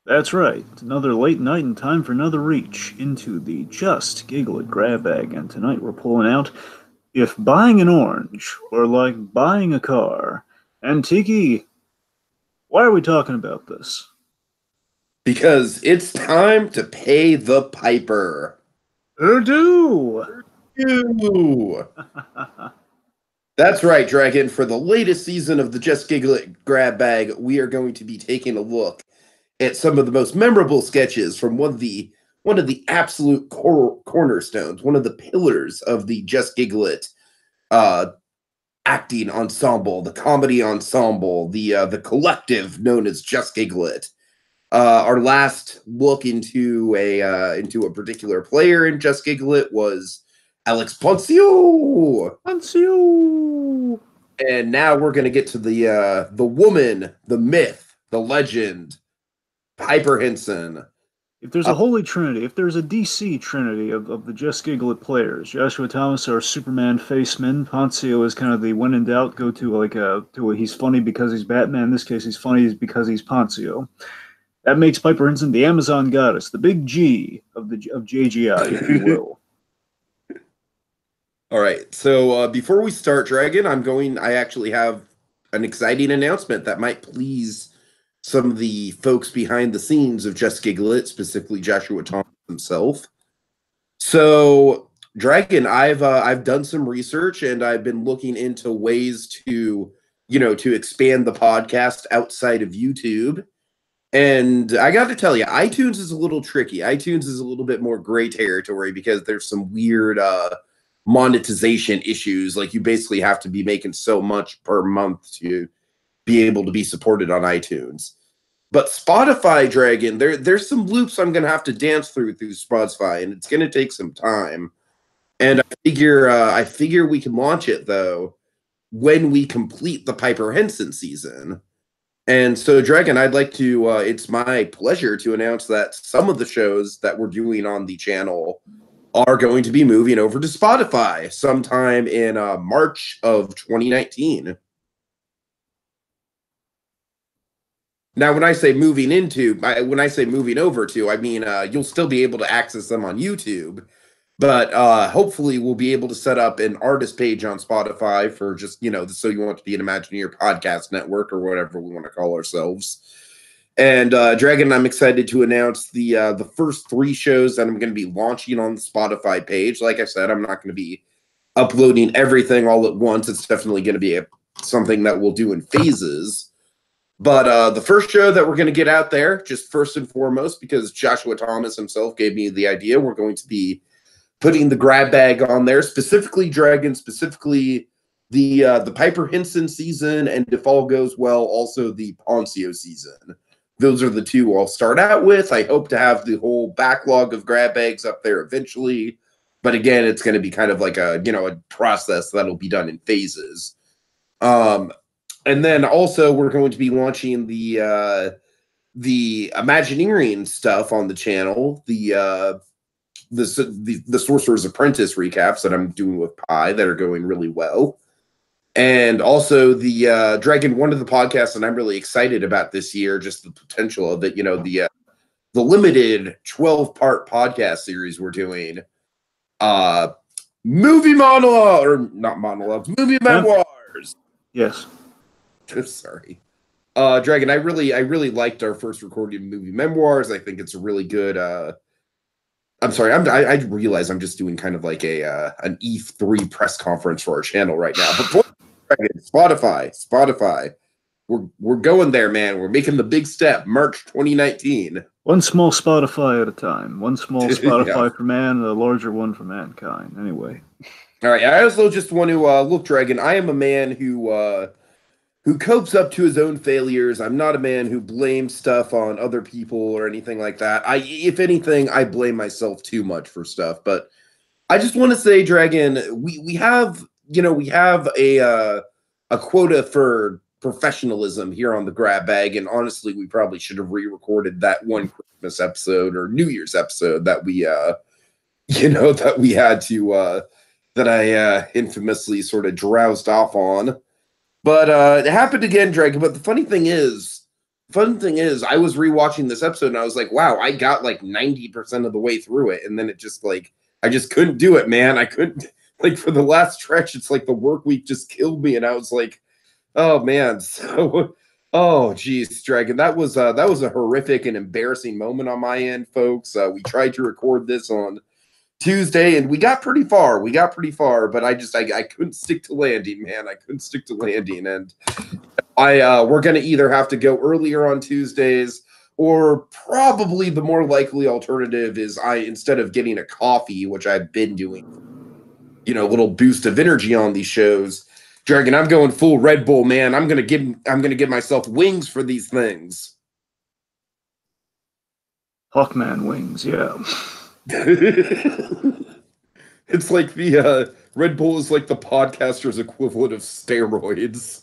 That's right. It's another late night and time for another reach into the Just Giggle It Grab-Bag. And tonight we're pulling out if buying an orange were like buying a car. And Tiki, why are we talking about this? Because it's time to pay the piper. Do. Ew. That's right, Dragon. For the latest season of the Just Giggle It Grab-Bag, we are going to be taking a look at some of the most memorable sketches from one of the absolute cornerstones, one of the pillars of the Just Giggle It acting ensemble, the comedy ensemble, the collective known as Just Giggle It. Our last look into a particular player in Just Giggle It was Alex Poncio. Poncio. And now we're gonna get to the woman, the myth, the legend, Piper Hinson. If there's a holy trinity, if there's a DC trinity of the Just Giggle It players, Joshua Thomas, our Superman faceman, Poncio is kind of the when in doubt go to he's funny because he's Batman. In this case, he's funny because he's Poncio. That makes Piper Hinson the Amazon goddess, the big G of JGI, if you will. All right. So before we start, Dragon, I actually have an exciting announcement that might please some of the folks behind the scenes of Just Giggle It, specifically Joshua Thomas himself. So, Dragon, I've done some research and I've been looking into ways to expand the podcast outside of YouTube. And I got to tell you, iTunes is a little tricky. iTunes is a little bit more gray territory because there's some weird monetization issues. Like you basically have to be making so much per month to be able to be supported on iTunes. But Spotify, Dragon, there's some loops I'm gonna have to dance through Spotify, and it's gonna take some time. And I figure we can launch it though when we complete the Piper Hinson season. And so, Dragon, I'd like to. It's my pleasure to announce that some of the shows that we're doing on the channel are going to be moving over to Spotify sometime in March of 2019. Now, when I say moving over to, I mean you'll still be able to access them on YouTube, but hopefully we'll be able to set up an artist page on Spotify for just, so you want to be an Imagineer podcast network or whatever we want to call ourselves. And Dragon, I'm excited to announce the first 3 shows that I'm going to be launching on the Spotify page. Like I said, I'm not going to be uploading everything all at once. It's definitely going to be something that we'll do in phases. But the first show that we're going to get out there, just first and foremost, because Joshua Thomas himself gave me the idea, we're going to be putting the grab bag on there, specifically Dragon, specifically the Piper Hinson season, and if all goes well, also the Poncio season. Those are the 2 I'll start out with. I hope to have the whole backlog of grab bags up there eventually. But again, it's going to be kind of like a process that'll be done in phases. And then also we're going to be launching the Imagineering stuff on the channel, the Sorcerer's Apprentice recaps that I'm doing with Pi that are going really well. And also the Dragon, one of the podcasts that I'm really excited about this year, just the potential of it, the limited 12-part podcast series we're doing. Movie monologue, or not monologues, movie memoirs. Yes. Sorry. Dragon, I really liked our first recording of movie memoirs. I think it's a really good I'm sorry, I realize I'm just doing kind of like an E3 press conference for our channel right now. But Spotify. We're going there, man. We're making the big step, March 2019. One small Spotify at a time. One small Spotify for man, a larger one for mankind. Anyway. All right. I also just want to look, Dragon. I am a man who copes up to his own failures. I'm not a man who blames stuff on other people or anything like that. If anything, I blame myself too much for stuff. But I just want to say, Dragon, we have a quota for professionalism here on the Grab Bag, and honestly, we probably should have re-recorded that one Christmas episode or New Year's episode that we that I infamously sort of drowsed off on. But it happened again, Dragon. But the funny thing is, fun thing is, I was rewatching this episode and I was like, wow, I got like 90% of the way through it. And then it just like, I just couldn't do it, man. I couldn't, like, for the last stretch, it's like the work week just killed me. And I was like, oh man. So, oh geez, Dragon, that was a horrific and embarrassing moment on my end, folks. We tried to record this on Tuesday and we got pretty far. But I couldn't stick to landing, man. I couldn't stick to landing. And we're going to either have to go earlier on Tuesdays, or probably the more likely alternative is instead of getting a coffee, which I've been doing, a little boost of energy on these shows, Dragon, I'm going full Red Bull, man. I'm going to give myself wings for these things. Hawkman wings, yeah. It's like the Red Bull is like the podcaster's equivalent of steroids.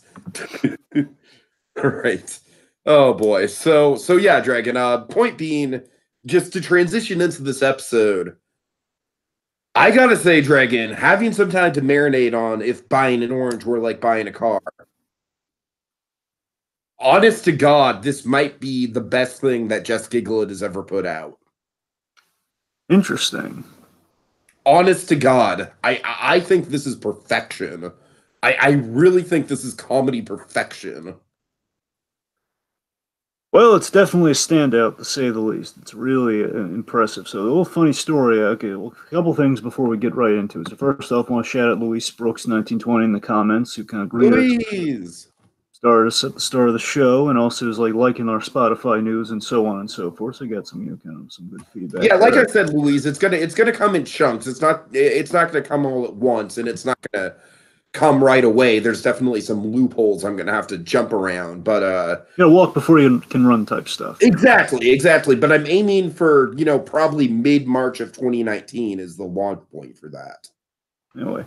All right. Oh boy. So yeah, Dragon. Point being, just to transition into this episode, I gotta say, Dragon, having some time to marinate on if buying an orange were like buying a car. Honest to God, this might be the best thing that Just Giggle It has ever put out. Interesting. Honest to God, I think this is perfection. I really think this is comedy perfection. Well, it's definitely a standout, to say the least. It's really impressive. So, a little funny story. Okay, well, a couple things before we get right into it. So, first off, I want to shout out Luis Brooks, 1920, in the comments, who kind of started us at the start of the show, and also is like liking our Spotify news and so on and so forth. So, we got some some good feedback. Yeah, like I said, Luis, it's gonna come in chunks. It's not gonna come all at once, and it's not gonna come right away. There's definitely some loopholes I'm gonna have to jump around, but walk before you can run type stuff. Exactly. But I'm aiming for probably mid-March of 2019 is the launch point for that. Anyway,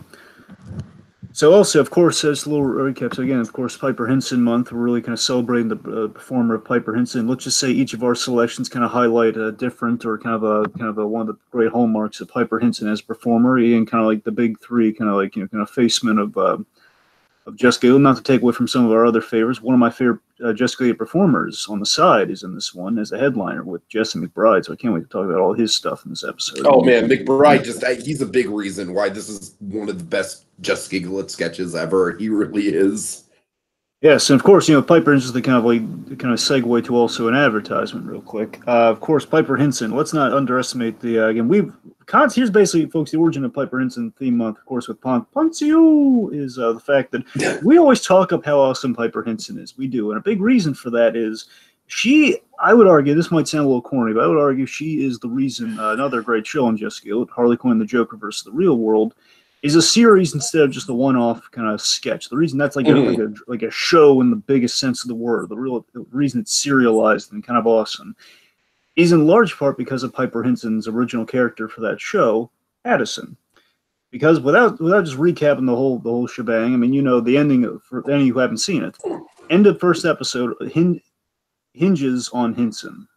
so also, of course, as a little recap. So again, of course, Piper Hinson month. We're really kind of celebrating the performer of Piper Hinson. Let's just say each of our selections kind of highlight a different or kind of a one of the great hallmarks of Piper Hinson as a performer. Ian, kind of like the big three, kind of like kind of facemen of Just Giggle. Not to take away from some of our other favorites. One of my favorite Just Giggle performers on the side is in this one as a headliner with Jesse McBride. So I can't wait to talk about all his stuff in this episode. Oh man, McBride he's a big reason why this is one of the best Just Giggle It sketches ever. He really is. Yes, and of course, Piper Hinson is the kind of segue to also an advertisement real quick. Of course, Piper Hinson, let's not underestimate the, here's basically, folks, the origin of Piper Hinson theme month, of course, with Poncio is the fact that we always talk up how awesome Piper Hinson is. We do, and a big reason for that is I would argue, this might sound a little corny, but I would argue she is the reason, another great show on Just Giggle It, Harley Quinn, the Joker versus the Real World, is a series instead of just a one-off kind of sketch. The reason that's like a show in the biggest sense of the word, the reason it's serialized and kind of awesome, is in large part because of Piper Hinson's original character for that show, Addison. Because without just recapping the whole shebang, I mean, the ending for any who haven't seen it, end of first episode hinges on Hinson.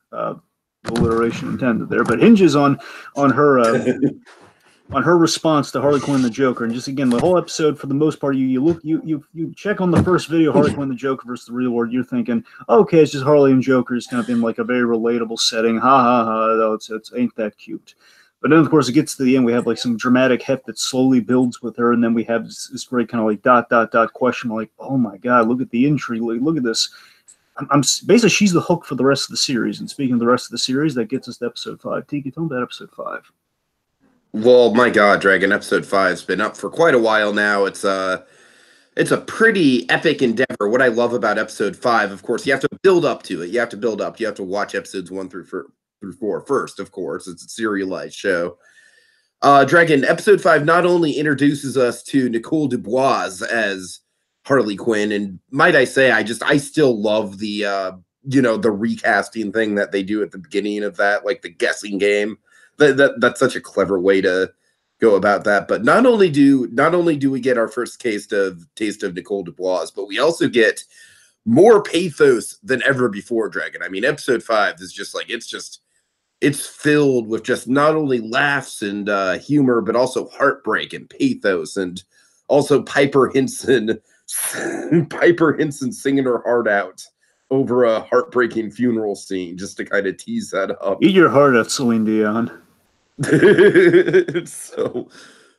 Alliteration intended there, but hinges on her. On her response to Harley Quinn the Joker, and just again the whole episode for the most part, you check on the first video, Harley Quinn the Joker versus the Real World, you're thinking, okay, it's just Harley and Joker is kind of in like a very relatable setting, ha ha ha, it's ain't that cute. But then of course it gets to the end, we have like some dramatic heft that slowly builds with her, and then we have this great kind of like ... question, like, oh my god, look at the intrigue, look at this. I'm basically she's the hook for the rest of the series. And speaking of the rest of the series, that gets us to episode 5. Tiki, tell me about episode 5. Well, my God, Dragon, episode 5's been up for quite a while now. It's a pretty epic endeavor. What I love about episode 5, of course, you have to build up to it. You have to watch episodes 1 through 4 first, of course. It's a serialized show. Dragon, episode 5 not only introduces us to Nicole Dubois as Harley Quinn, and might I say, I still love the the recasting thing that they do at the beginning of that, like the guessing game. That's such a clever way to go about that. But not only do we get our first taste of Nicole Dubois, but we also get more pathos than ever before, Dragon. I mean, episode 5 is just like it's filled with just not only laughs and humor, but also heartbreak and pathos, and also Piper Hinson singing her heart out over a heartbreaking funeral scene, just to kind of tease that up. Eat your heart out, Celine Dion. So,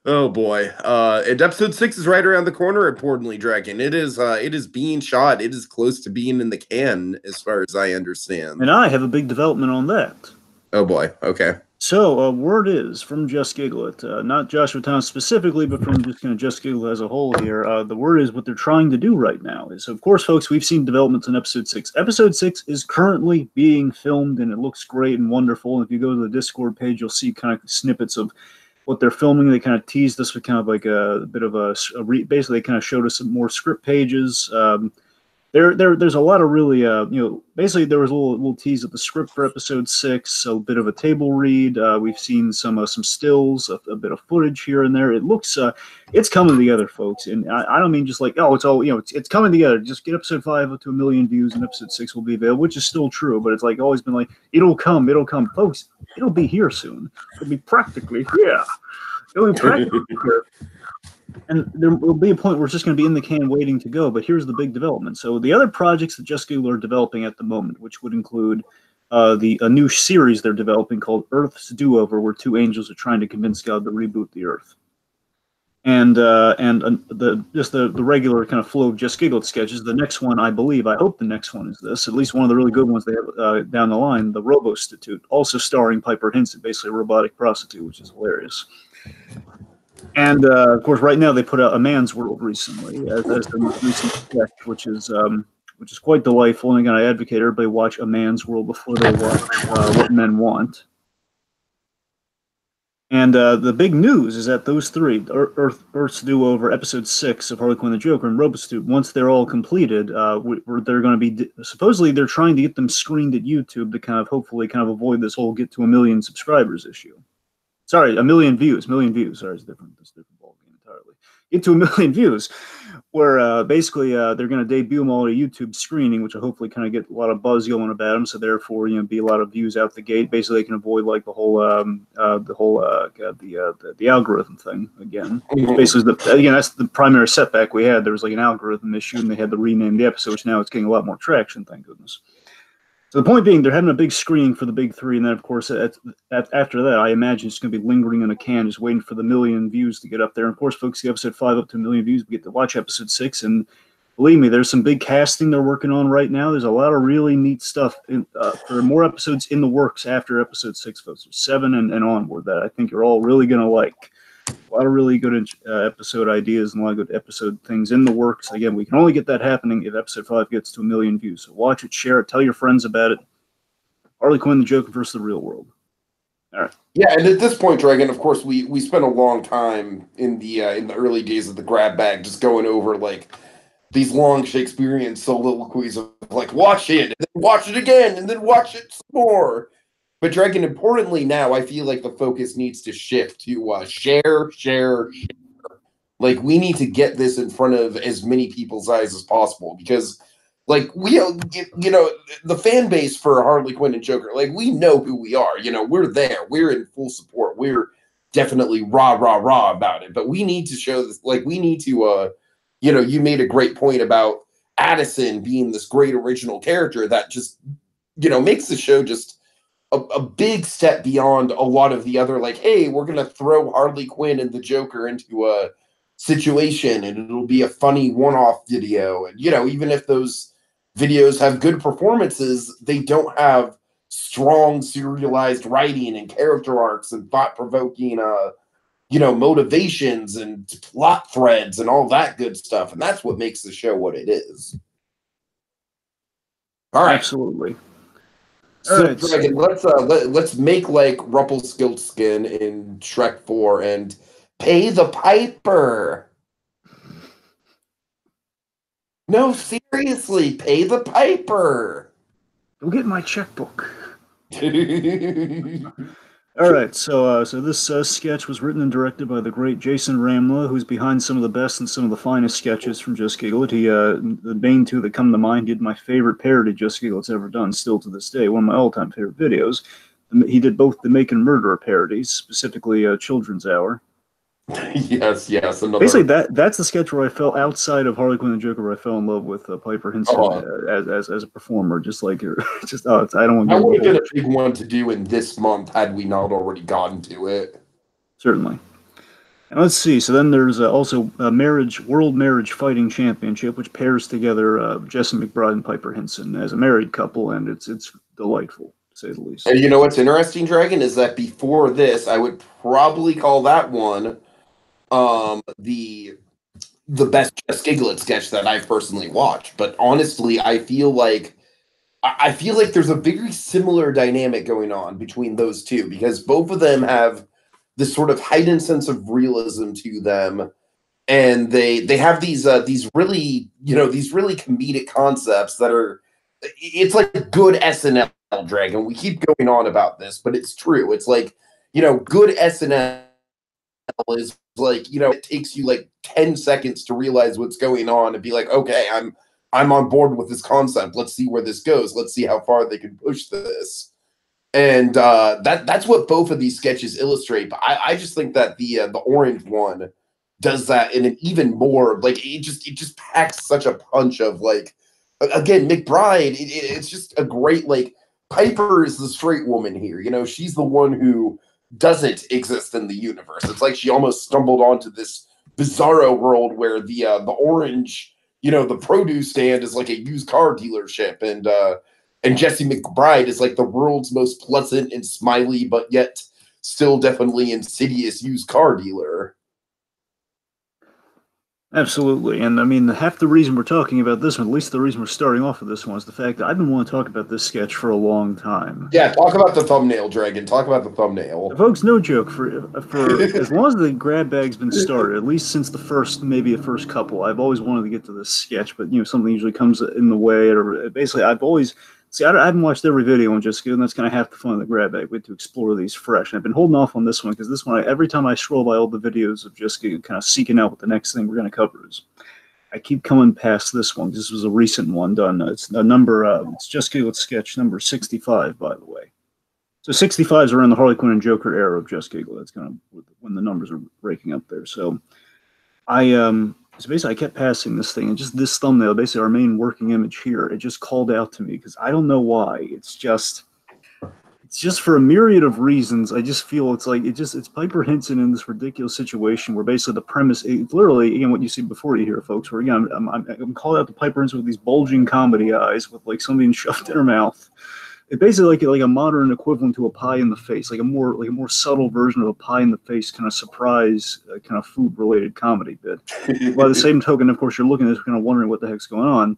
oh boy. And episode 6 is right around the corner, importantly, Dragon. It is being shot. It is close to being in the can, as far as I understand. And I have a big development on that. Oh boy. Okay. So, word is from Just Giggle It, not Joshua Thomas specifically, but from just kind of Just Giggle as a whole here. The word is what they're trying to do right now is, of course, folks, we've seen developments in episode 6. Episode 6 is currently being filmed, and it looks great and wonderful. And if you go to the Discord page, you'll see kind of snippets of what they're filming. They kind of teased us with kind of like a bit of basically they kind of showed us some more script pages. There's a lot of really, basically there was a little tease of the script for episode 6, a bit of a table read. We've seen some stills, a bit of footage here and there. It looks, it's coming together, folks. And I don't mean just like, oh, it's all, it's coming together. Just get episode 5 up to 1 million views and episode 6 will be available, which is still true. But it's like always been like, it'll come, folks. It'll be here soon. It'll be practically here. It'll be practically here. And there will be a point where it's just going to be in the can waiting to go, but here's the big development. So the other projects that Just Giggle are developing at the moment, which would include a new series they're developing called Earth's Do-Over, where two angels are trying to convince God to reboot the Earth. And the regular kind of flow of Just Giggle It sketches. The next one, I hope the next one is this, at least one of the really good ones they have down the line, the Robo-Stitute, also starring Piper Hinson, basically a robotic prostitute, which is hilarious. And of course, right now they put out A Man's World recently as the most recent sketch, which is quite delightful. And again, I advocate everybody watch A Man's World before they watch What Men Want. And the big news is that those three, Earth's Do-Over, episode 6 of Harley Quinn and the Joker, and Robo-Stitute, once they're all completed, they're going to be supposedly they're trying to get them screened at YouTube to kind of hopefully kind of avoid this whole get to 1 million subscribers issue. Sorry, 1 million views. Sorry, it's a different ballgame entirely. Get to 1 million views, where basically they're going to debut them all at a YouTube screening, which will hopefully kind of get a lot of buzz going about them. So therefore, be a lot of views out the gate. Basically, they can avoid like the algorithm thing again. Basically, that's the primary setback we had. There was like an algorithm issue, and they had to rename the episode. Which now it's getting a lot more traction. Thank goodness. So the point being, they're having a big screening for the big three, and then, of course, after that, I imagine it's going to be lingering in a can, just waiting for the 1 million views to get up there. And, of course, folks, the episode 5 up to 1 million views, we get to watch episode 6, and believe me, there's some big casting they're working on right now. There's a lot of really neat stuff for more episodes in the works after episode 6, folks. There's 7 and onward that I think you're all really going to like. A lot of really good episode ideas and a lot of good episode things in the works. Again, we can only get that happening if episode 5 gets to 1 million views. So watch it, share it, tell your friends about it. Harley Quinn, the Joker versus the real world. All right. Yeah, and at this point, Dragon, of course, we spent a long time in the early days of the grab bag just going over like these long Shakespearean soliloquies of like watch it, and then watch it again, and then watch it some more. But Dragon, importantly now, I feel like the focus needs to shift to share. Like, we need to get this in front of as many people's eyes as possible, because, like, we, the fan base for Harley Quinn and Joker, like, we know who we are. We're there. We're in full support. We're definitely rah about it. But we need to show this. Like, we need to, you made a great point about Addison being this great original character that just, makes the show just a big step beyond a lot of the other, like, hey, we're going to throw Harley Quinn and the Joker into a situation and it'll be a funny one-off video. And, even if those videos have good performances, they don't have strong serialized writing and character arcs and thought-provoking, motivations and plot threads and all that good stuff. And that's what makes the show what it is. All right. Absolutely. So, Dragon, let's make like Rumpelstiltskin in Shrek 4 and pay the piper. No, seriously, pay the piper. Go get my checkbook. All right, so this sketch was written and directed by the great Jason Ramla, who's behind some of the best and some of the finest sketches from Just Giggle It. He, the main two that come to mind, he did my favorite parody Just Giggle It's ever done, still to this day, one of my all-time favorite videos. He did both the Make and Murderer parodies, specifically Children's Hour, Yes, yes, Basically, another. that's the sketch where I fell outside of Harley Quinn and Joker. Where I fell in love with Piper Hinson Uh, as a performer. Just like her, just I don't want to that give would the have been whole a big one to do in this month had we not already gotten to it. certainly. And let's see. So then there's also a World Marriage Fighting Championship, which pairs together Jesse McBride and Piper Hinson as a married couple, and it's delightful to say the least. And you know what's interesting, Dragon, is that before this, I would probably call that one the best Just Giggle It sketch that I've personally watched. But honestly, I feel like there's a very similar dynamic going on between those two because both of them have this sort of heightened sense of realism to them, and they have these really these really comedic concepts that are it's like good SNL. Dragon. We keep going on about this, but it's true. It's like good SNL is like it takes you like 10 seconds to realize what's going on and be like, okay, I'm on board with this concept. Let's see where this goes. Let's see how far they can push this. And that's what both of these sketches illustrate. But I just think that the orange one does that in an even more like it just packs such a punch of like again McBride. It's just a great like Piper is the straight woman here. She's the one who doesn't exist in the universe. It's like she almost stumbled onto this bizarro world where the orange, the produce stand is like a used car dealership, and Jesse McBride is like the world's most pleasant and smiley, but yet still definitely insidious used car dealer. Absolutely, and I mean half the reason we're talking about this one, at least the reason we're starting off with this one, is the fact that I've been wanting to talk about this sketch for a long time. Yeah, talk about the thumbnail, Dragon. Talk about the thumbnail. Folks, no joke. For as long as the grab bag's been started, at least since maybe the first couple, I've always wanted to get to this sketch, but something usually comes in the way. Or basically, I've always see. I haven't watched every video on Just Good, and that's kind of half the fun of the grab bag. We have to explore these fresh. And I've been holding off on this one because this one, every time I scroll by all the videos of Just Good, kind of seeking out what the next thing we're going to cover is. I keep coming past this one. This was a recent one done. It's a number. It's Just Good sketch number 65, by the way. So 65s are in the Harley Quinn and Joker era of Just Giggle. That's kind of when the numbers are breaking up there. So so basically I kept passing this thing, and just this thumbnail, basically our main working image here, it just called out to me because I don't know why. It's just for a myriad of reasons. I just feel it's Piper Hinson in this ridiculous situation where basically the premise, it's literally again what you see before you hear, folks. Where again I'm called out to Piper Hinson with these bulging comedy eyes with like something shoved in her mouth. It's basically like a modern equivalent to a pie in the face, like a more subtle version of a pie in the face kind of surprise kind of food related comedy bit. By the same token, of course, you're looking at this kind of wondering what the heck's going on. You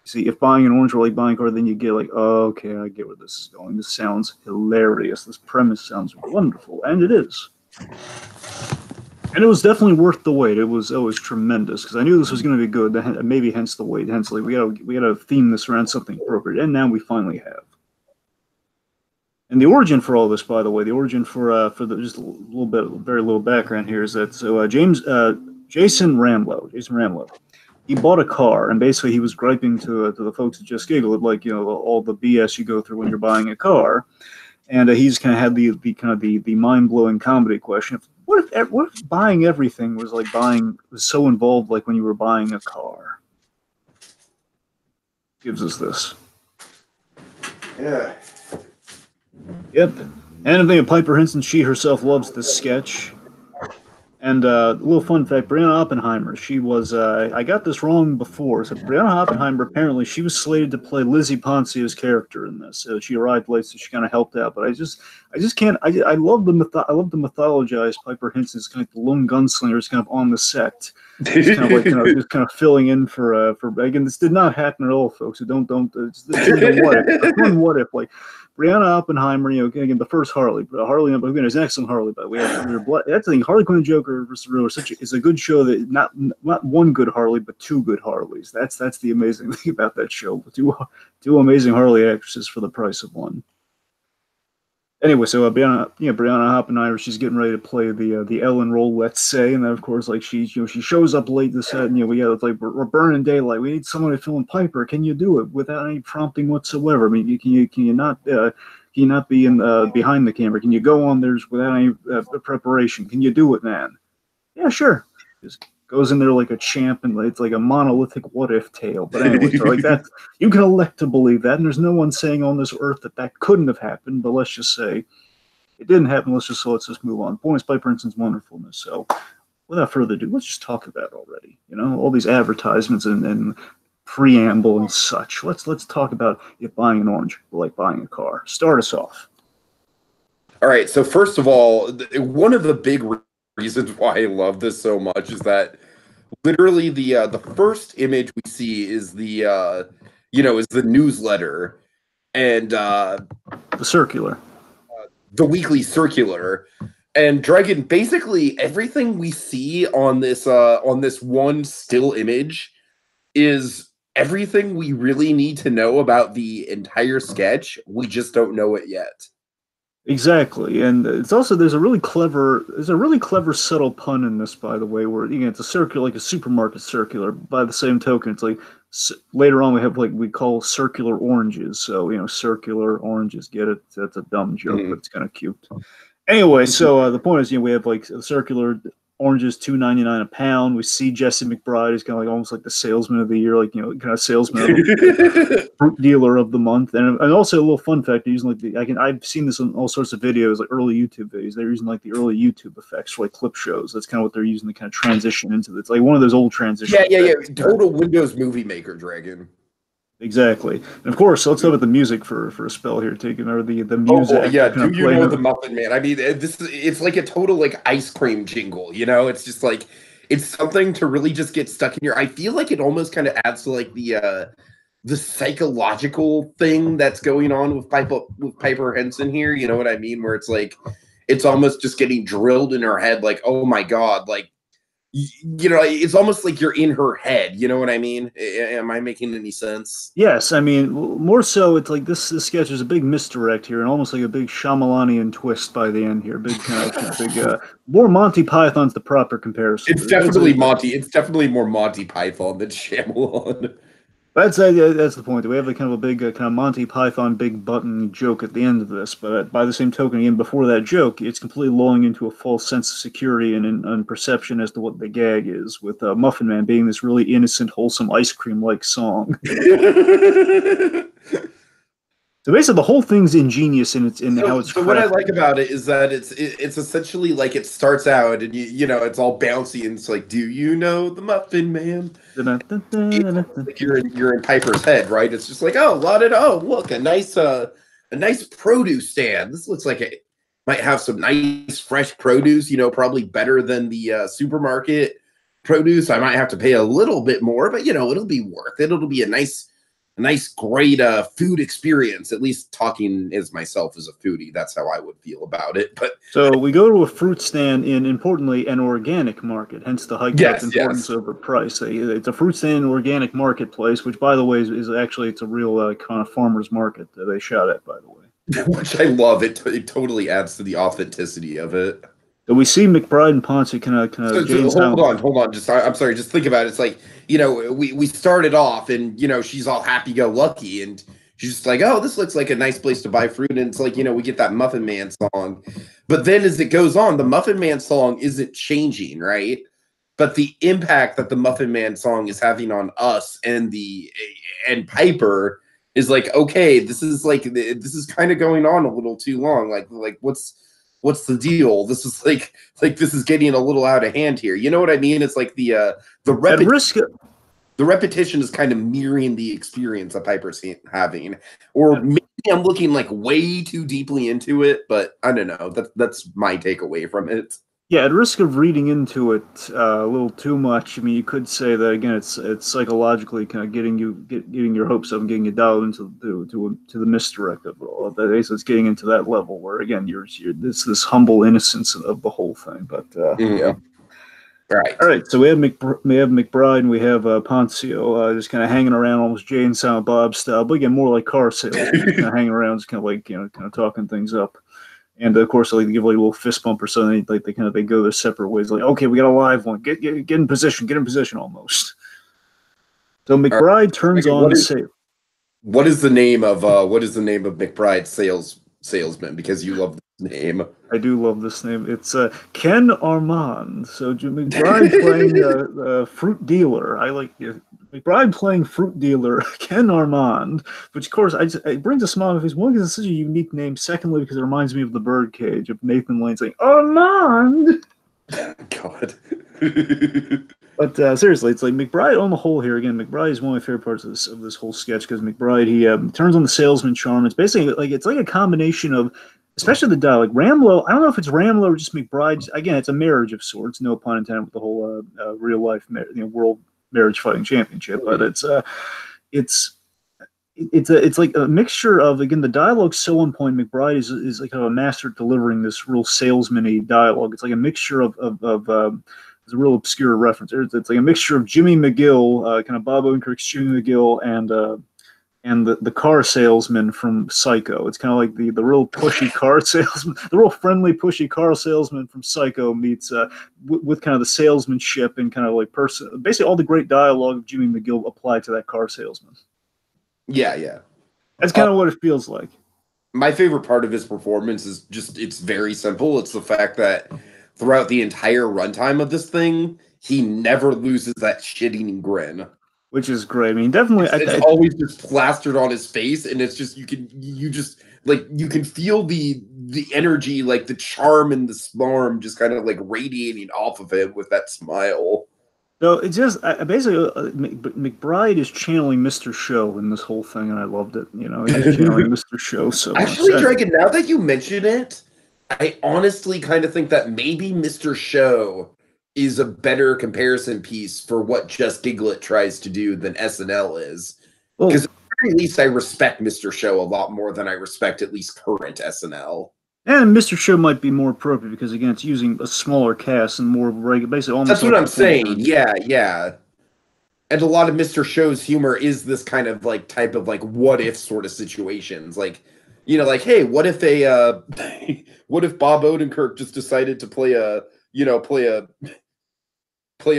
see, if buying an orange or like buying a car, then you get like, oh, okay, I get where this is going. This sounds hilarious. This premise sounds wonderful, and it is. And it was definitely worth the wait. It was tremendous because I knew this was going to be good. Maybe hence the wait. Hence, like we gotta theme this around something appropriate, and now we finally have. And the origin for all this, by the way, the origin for just a little bit, very little background here is that Jason Ramlow, he bought a car, and basically he was griping to the folks at Just Giggle at like all the BS you go through when you're buying a car, and he's kind of had the mind blowing comedy question: what if buying everything was so involved like when you were buying a car? Gives us this. Yeah. Yep. And the thing of Piper Hinson, she herself loves this sketch. And a little fun fact, Brianna Oppenheimer, she was, I got this wrong before. So Brianna Oppenheimer, apparently, she was slated to play Lizzie Poncio's character in this. She arrived late, so she kind of helped out. But I just can't, I love the mythologized Piper Hinson as kind of the lone gunslinger is kind of on the set. Just kind of filling in for again. This did not happen at all, folks. So don't. It's what if like Brianna Oppenheimer, again the first Harley, but Harley again is an excellent Harley. But that's the thing. Harley Quinn and Joker is a good show that not one good Harley, but two good Harleys. That's the amazing thing about that show. Two amazing Harley actresses for the price of one. Anyway, so Brianna Oppenheimer, she's getting ready to play the Ellen role, let's say, and then of course, like she shows up late to set, and we got like we're burning daylight. We need someone to fill in Piper. Can you do it without any prompting whatsoever? I mean, can you not be in behind the camera? Can you go on there without any preparation? Can you do it, man? Yeah, sure. Just goes in there like a champ, and it's like a monolithic what if tale. But anyway, so like that, you can elect to believe that, and there's no one saying on this earth that that couldn't have happened. But let's just say it didn't happen. Let's just move on. Points by Princeton's wonderfulness. So without further ado, let's just talk about it already. You know, all these advertisements and preamble and such. Let's talk about if buying an orange like buying a car. Start us off. All right. So first of all, one of the big reasons why I love this so much is that literally the first image we see is is the newsletter and The circular. the weekly circular. And Dragon, basically everything we see on this one still image is everything we really need to know about the entire sketch. We just don't know it yet. Exactly, and it's also there's a really clever subtle pun in this, by the way, where it's a circular, like a supermarket circular. By the same token, it's like later on we have like we call circular oranges. So circular oranges. Get it? That's a dumb joke, but it's kind of cute. Anyway, so the point is, we have like circular oranges, $2.99 a pound. We see Jesse McBride is kind of like almost like the salesman of the year, like kind of salesman, fruit dealer of the month. And also a little fun fact, they're using like I've seen this in all sorts of videos, like early YouTube videos. They're using like the early YouTube effects for like clip shows. That's kind of what they're using to kind of transition into. It's like one of those old transitions. Yeah. Total Windows Movie Maker, Dragon. Exactly, and of course, let's talk about the music for a spell here, taking or the music. Oh, yeah, do you know the Muffin Man? I mean, it's like a total like ice cream jingle. It's just like it's something to really just get stuck in your. I feel like it almost kind of adds to like the psychological thing that's going on with Piper Hinson here. You know what I mean? Where it's like it's almost just getting drilled in her head. Like, oh my god, like. It's almost like you're in her head. You know what I mean? Am I making any sense? Yes, I mean more so. It's like this sketch is a big misdirect here, and almost like a big Shyamalanian twist by the end here. Big more Monty Python's the proper comparison. It's definitely Monty. It's definitely more Monty Python than Shyamalan. That's the point. We have a kind of a big kind of Monty Python big button joke at the end of this, but by the same token, again, before that joke, it's completely lulling into a false sense of security and perception as to what the gag is, with Muffin Man being this really innocent, wholesome ice cream-like song. So basically, the whole thing's ingenious in how it's. So what I like about it is that it's essentially like it starts out and it's all bouncy and it's like, do you know the Muffin Man? Like you're in Piper's head, right? It's just like, oh, look, a nice produce stand. This looks like it might have some nice fresh produce. Probably better than the supermarket produce. I might have to pay a little bit more, but it'll be worth it. It'll be a nice, great food experience. At least talking as myself as a foodie, that's how I would feel about it. But so we go to a fruit stand in, importantly, an organic market. Hence the hyped up importance over price. It's a fruit stand in an organic marketplace, which, by the way, is actually it's a real kind of farmers market that they shot at. By the way, which I love. It totally adds to the authenticity of it. So we see McBride and Ponce kind of. Hold on. I'm sorry. Just think about it. It's like we started off, and she's all happy-go-lucky, and she's just like, oh, this looks like a nice place to buy fruit, and it's like we get that Muffin Man song, but then as it goes on, the Muffin Man song isn't changing, right? But the impact that the Muffin Man song is having on us and Piper is like, okay, this is kind of going on a little too long. Like what's the deal? This is like this is getting a little out of hand here. You know what I mean? It's like the repetition is kind of mirroring the experience that Piper's having. Or maybe I'm looking like way too deeply into it, but I don't know. That's my takeaway from it. Yeah, at risk of reading into it a little too much, I mean, you could say that again. It's psychologically kind of getting your hopes up and getting you dialed into the misdirect of it all. That is, it's getting into that level where again you're this humble innocence of the whole thing. But yeah, all right. So we have McBride and we have Poncio just kind of hanging around, almost Jay and Silent Bob style, but again more like car sales, kind of hanging around, just kind of like kind of talking things up. And of course, they give like a little fist bump or something. Like they go their separate ways. Like, okay, we got a live one. Get in position. Get in position almost. So McBride turns on the sale. What is the name of McBride's salesman? Because you love name. I do love this name. It's Ken Armand. So McBride playing fruit dealer. I like McBride playing fruit dealer Ken Armand, which of course it brings a smile on my face. One, because it's such a unique name. Secondly, because it reminds me of the Birdcage of Nathan Lane saying Armand. God. But seriously, it's like McBride on the whole here. Again, McBride is one of my favorite parts of this whole sketch because McBride he turns on the salesman charm. It's basically it's like a combination of, especially the dialogue. Ramlo, I don't know if it's Ramlo or just McBride's. Again, it's a marriage of sorts. No pun intended with the whole real life world marriage fighting championship. But it's like a mixture of, again, the dialogue's so on point. McBride is like a master at delivering this real salesman-y dialogue. It's like a mixture of it's a real obscure reference. It's like a mixture of Jimmy McGill, kind of Bob Odenkirk's Jimmy McGill, and the car salesman from Psycho. It's kind of like the real pushy car salesman, the real friendly pushy car salesman from Psycho meets with kind of the salesmanship and kind of like basically all the great dialogue of Jimmy McGill applied to that car salesman. Yeah. That's kind of what it feels like. My favorite part of his performance is just, it's very simple. It's the fact that throughout the entire runtime of this thing, he never loses that shit-eating grin. Which is great. I mean, definitely. It's always just plastered on his face, and it's just, you can feel the energy, like the charm and the smarm just kind of like radiating off of him with that smile. So it's just basically McBride is channeling Mr. Show in this whole thing, and I loved it. He's channeling Mr. Show so much. Actually, Dragon, now that you mention it, I honestly kind of think that maybe Mr. Show is a better comparison piece for what Just Giggle It tries to do than SNL is. Because at the very least, I respect Mr. Show a lot more than I respect at least current SNL. And Mr. Show might be more appropriate because, again, it's using a smaller cast and more regular, basically almost. That's what I'm saying. Yeah. And a lot of Mr. Show's humor is this kind of like type of like what if sort of situations. Like, hey, what if Bob Odenkirk just decided to play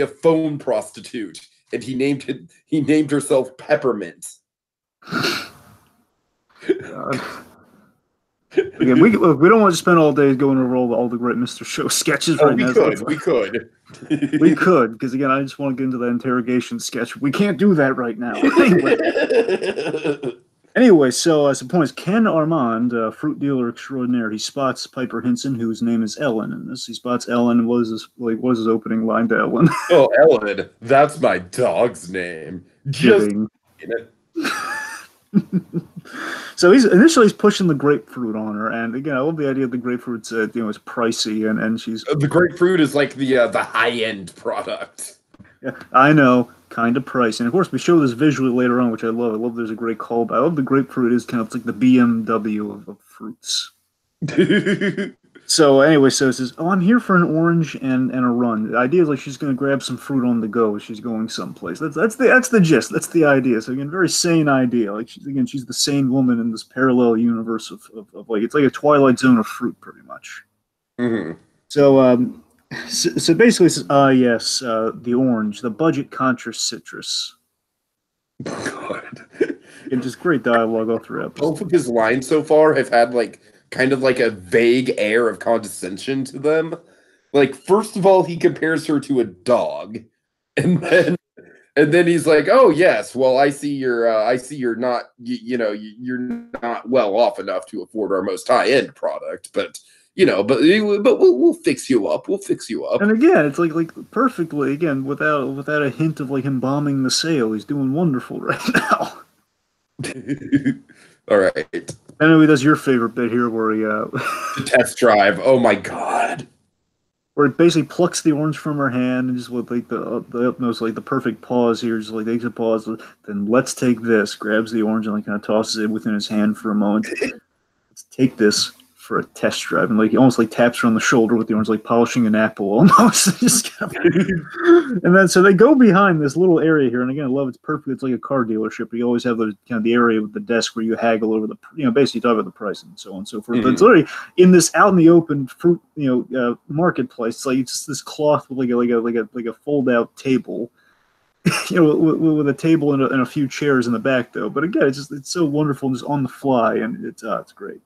a phone prostitute and he named herself Peppermint. Again, we don't want to spend all day going over all the great Mr. Show sketches right now. We could. We could, because again, I just want to get into that interrogation sketch. We can't do that right now. Anyway, so the point is, Ken Armand, fruit dealer extraordinaire, he spots Piper Hinson, whose name is Ellen in this. He spots Ellen. What is his opening line to Ellen? Oh, Ellen, that's my dog's name. Just So he's pushing the grapefruit on her, and again, I love the idea of the grapefruit's it's pricey, and she's the grapefruit is like the high end product. Yeah, I know, kind of pricey, and of course we show this visually later on, which I love. I love there's a great callback. I love the grapefruit is kind of like the BMW of fruits. So anyway, so it says, "Oh, I'm here for an orange and a run." The idea is like she's going to grab some fruit on the go as she's going someplace. That's the gist. That's the idea. So again, very sane idea. Like she's the sane woman in this parallel universe of like, it's like a Twilight Zone of fruit, pretty much. Mm-hmm. So so basically, it says, yes, the orange, the budget conscious citrus. God. And just great dialogue all throughout. Both of his lines so far have had like kind of like a vague air of condescension to them. Like, first of all, he compares her to a dog, and then he's like, "Oh yes, well I see you're not you're not well off enough to afford our most high end product, but we'll fix you up. We'll fix you up." And again, it's like perfectly, again, without a hint of like him bombing the sale. He's doing wonderful right now. All right. Anyway, that's your favorite bit here, where he the test drive. Oh my God. Where it basically plucks the orange from her hand and just with like the utmost, like the perfect pause here, just like takes a pause. Then let's take this. Grabs the orange and like kind of tosses it within his hand for a moment. Let's take this for a test drive, and like he almost like taps her on the shoulder with the orange, like polishing an apple almost. Just kind of, and then so they go behind this little area here, and again, I love it's perfect. It's like a car dealership. You always have those kind of the area with the desk where you haggle over the basically talk about the price and so on and so forth. But it's literally in this out in the open fruit marketplace. It's like it's just this cloth with like a fold out table. With a table and a few chairs in the back though. But again, it's so wonderful, just on the fly, and it's great.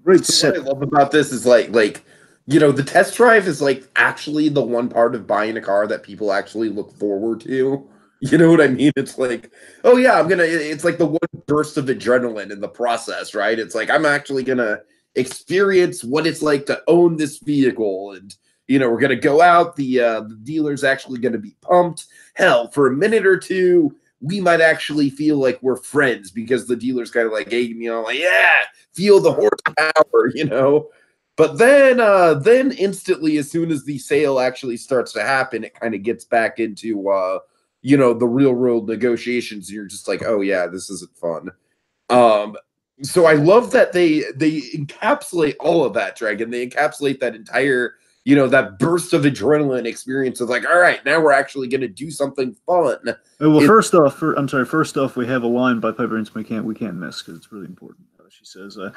Great So what set. I love about this is like you know, the test drive is like actually the one part of buying a car that people actually look forward to. You know what I mean? It's like, oh yeah, it's like the one burst of adrenaline in the process, right? It's like I'm actually gonna experience what it's like to own this vehicle, and you know, we're gonna go out. The dealer's actually gonna be pumped. Hell, for a minute or two, we might actually feel like we're friends because the dealer's kind of like, hey, you know, like, yeah, feel the horsepower, you know. But then instantly, as soon as the sale actually starts to happen, it kind of gets back into you know, the real world negotiations. You're just like, oh yeah, this isn't fun. Um, so I love that they encapsulate all of that, Dragon. They encapsulate that entire, you know, that burst of adrenaline experience of like, all right, now we're actually going to do something fun. Well, It, I'm sorry. First off, we have a line by Piper Hinson we can't miss because it's really important. She says, I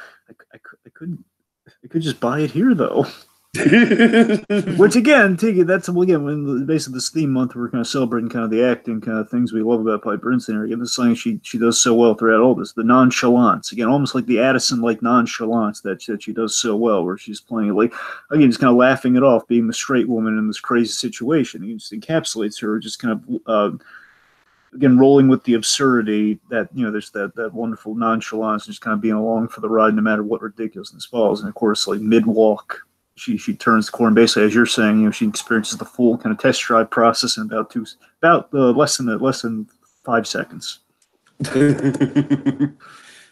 could just buy it here though." Which again, Tiki, that's again when basically this theme month we're kind of celebrating kind of the acting kind of things we love about Piper Hinson. Again, this thing she does so well throughout all this, the nonchalance. Again, almost like the Addison like nonchalance that she does so well, where she's playing like again, just kind of laughing it off, being the straight woman in this crazy situation. It just encapsulates her, just kind of again rolling with the absurdity that you know there's that wonderful nonchalance, just kind of being along for the ride no matter what ridiculousness falls. And of course, like mid walk she turns the corner. Basically, as you're saying, you know, she experiences the full kind of test drive process in about less than 5 seconds. and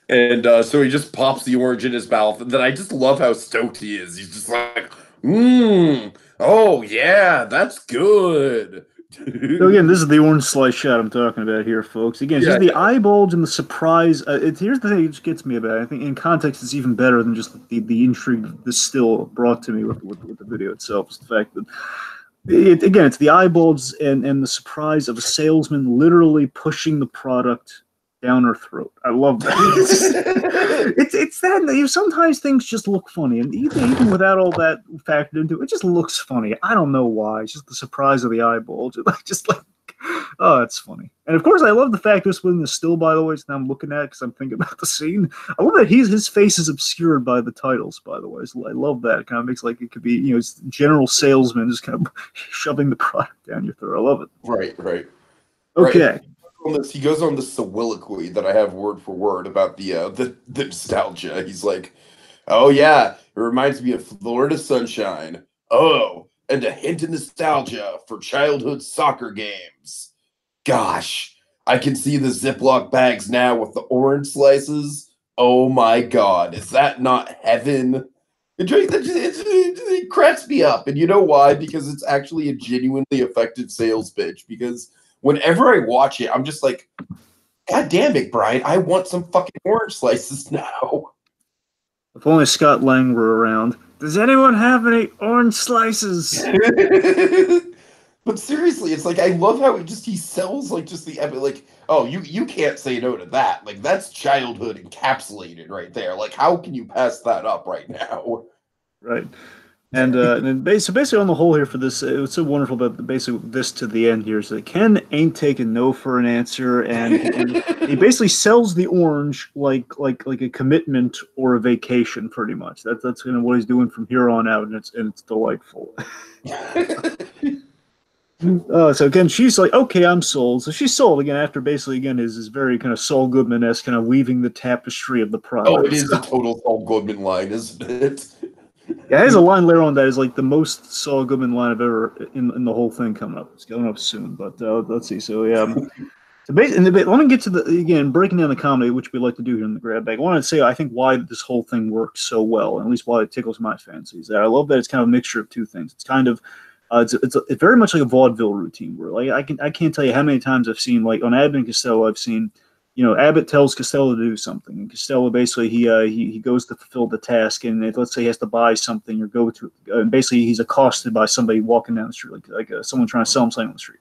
so he just pops the orange in his mouth, and then I just love how stoked he is. He's just like, oh yeah, that's good. So again, this is the orange slice shot I'm talking about here, folks. Again, it's Yeah, just the eye bulge and the surprise. Here's the thing that just gets me about it. I think in context, it's even better than just the intrigue this still brought to me with the video itself. It's the fact that again, it's the eye bulge and the surprise of a salesman literally pushing the product down her throat. I love that. it's that you know, sometimes things just look funny, and even without all that factored into it, it just looks funny. I don't know why. It's just the surprise of the eye bulge. Just like, oh, it's funny. And of course, I love the fact this one is still, by the way, so now I'm looking at it because I'm thinking about the scene. I love that his face is obscured by the titles, by the way. So I love that. It kind of makes like it could be, you know, it's general salesman just kind of shoving the product down your throat. I love it. right. Okay. Right. He goes on this soliloquy that I have word for word about the nostalgia. He's like, "Oh yeah, it reminds me of Florida sunshine. Oh, and a hint of nostalgia for childhood soccer games. Gosh, I can see the Ziploc bags now with the orange slices. Oh my God, is that not heaven?" It cracks me up, and you know why? Because it's actually a genuinely effective sales pitch. Because whenever I watch it, I'm just like, God damn it, Brian, I want some fucking orange slices now. If only Scott Lang were around. Does anyone have any orange slices? But seriously, it's like I love how he sells like just the epic, like, oh, you can't say no to that. Like that's childhood encapsulated right there. Like how can you pass that up right now? Right. And basically on the whole here for this, it was so wonderful about basically this to the end here is that Ken ain't taking no for an answer, and he basically sells the orange like a commitment or a vacation, pretty much. That's kind of what he's doing from here on out, and it's delightful. So again, she's like, okay, I'm sold. So she's sold again after basically again his very kind of Saul Goodman-esque kind of weaving the tapestry of the product. Oh, it is a total Saul Goodman line, isn't it? Yeah, there's a line later on that is like the most Saul Goodman line I've ever in the whole thing coming up. It's coming up soon, but let's see. So yeah, so basically, let me get to the again breaking down the comedy, which we like to do here in the grab bag. I wanted to say I think why this whole thing works so well, and at least why it tickles my fancy, is that I love that it's kind of a mixture of two things. It's kind of it's very much like a vaudeville routine where like I can't tell you how many times I've seen like on Abbott and Costello I've seen. You know, Abbott tells Costello to do something, and Costello basically he goes to fulfill the task, and let's say he has to buy something or go to, basically he's accosted by somebody walking down the street, like someone trying to sell him something on the street,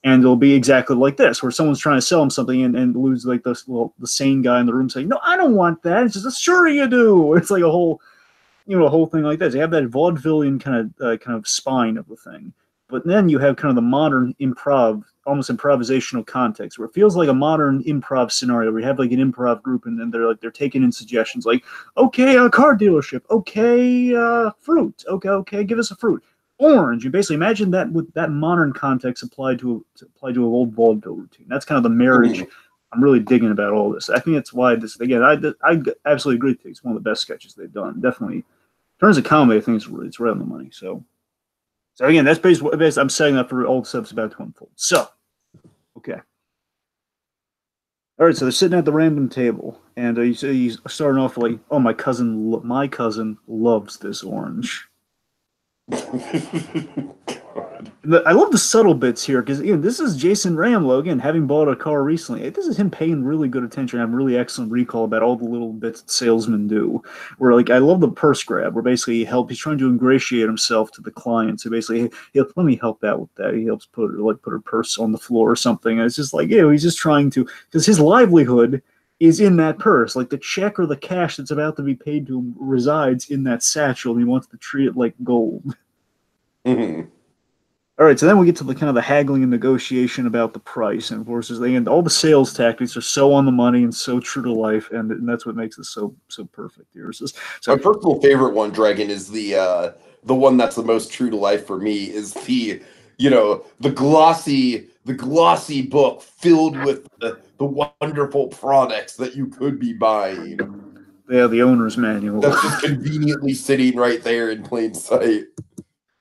and it'll be exactly like this, where someone's trying to sell him something, and lose like this, well, the sane guy in the room saying, "No, I don't want that." It's just, "Sure you do." It's like a whole thing like this. You have that vaudevillian kind of spine of the thing. But then you have kind of the modern improv almost improvisational context, where it feels like a modern improv scenario where you have like an improv group and then they're taking in suggestions like, okay, a car dealership, okay, fruit, okay, give us a fruit. Orange. You basically imagine that with that modern context applied to an old vaudeville routine. That's kind of the marriage I'm really digging about all this. I think that's why this, again, I absolutely agree with you. It's one of the best sketches they've done. Definitely. In terms of comedy, I think it's right on the money. So again, that's basically I'm setting up for all the stuff's about to unfold. So, okay. All right, so they're sitting at the random table, and he's starting off like, "Oh, my cousin loves this orange." God. I love the subtle bits here because this is Jason Ramlo again, having bought a car recently. This is him paying really good attention, having really excellent recall about all the little bits that salesmen do. Where like I love the purse grab, where basically he's trying to ingratiate himself to the client. So basically, hey, let me help out with that. He helps put her purse on the floor or something. And it's just like he's just trying to, because his livelihood is in that purse. Like the check or the cash that's about to be paid to him resides in that satchel. And he wants to treat it like gold. Mm-hmm. All right, so then we get to the kind of the haggling and negotiation about the price, and of course, all the sales tactics are so on the money and so true to life, and that's what makes it so perfect here. My personal favorite one, Dragon, is the one that's the most true to life for me. Is the glossy book filled with the wonderful products that you could be buying. Yeah, the owner's manual. That's just conveniently sitting right there in plain sight.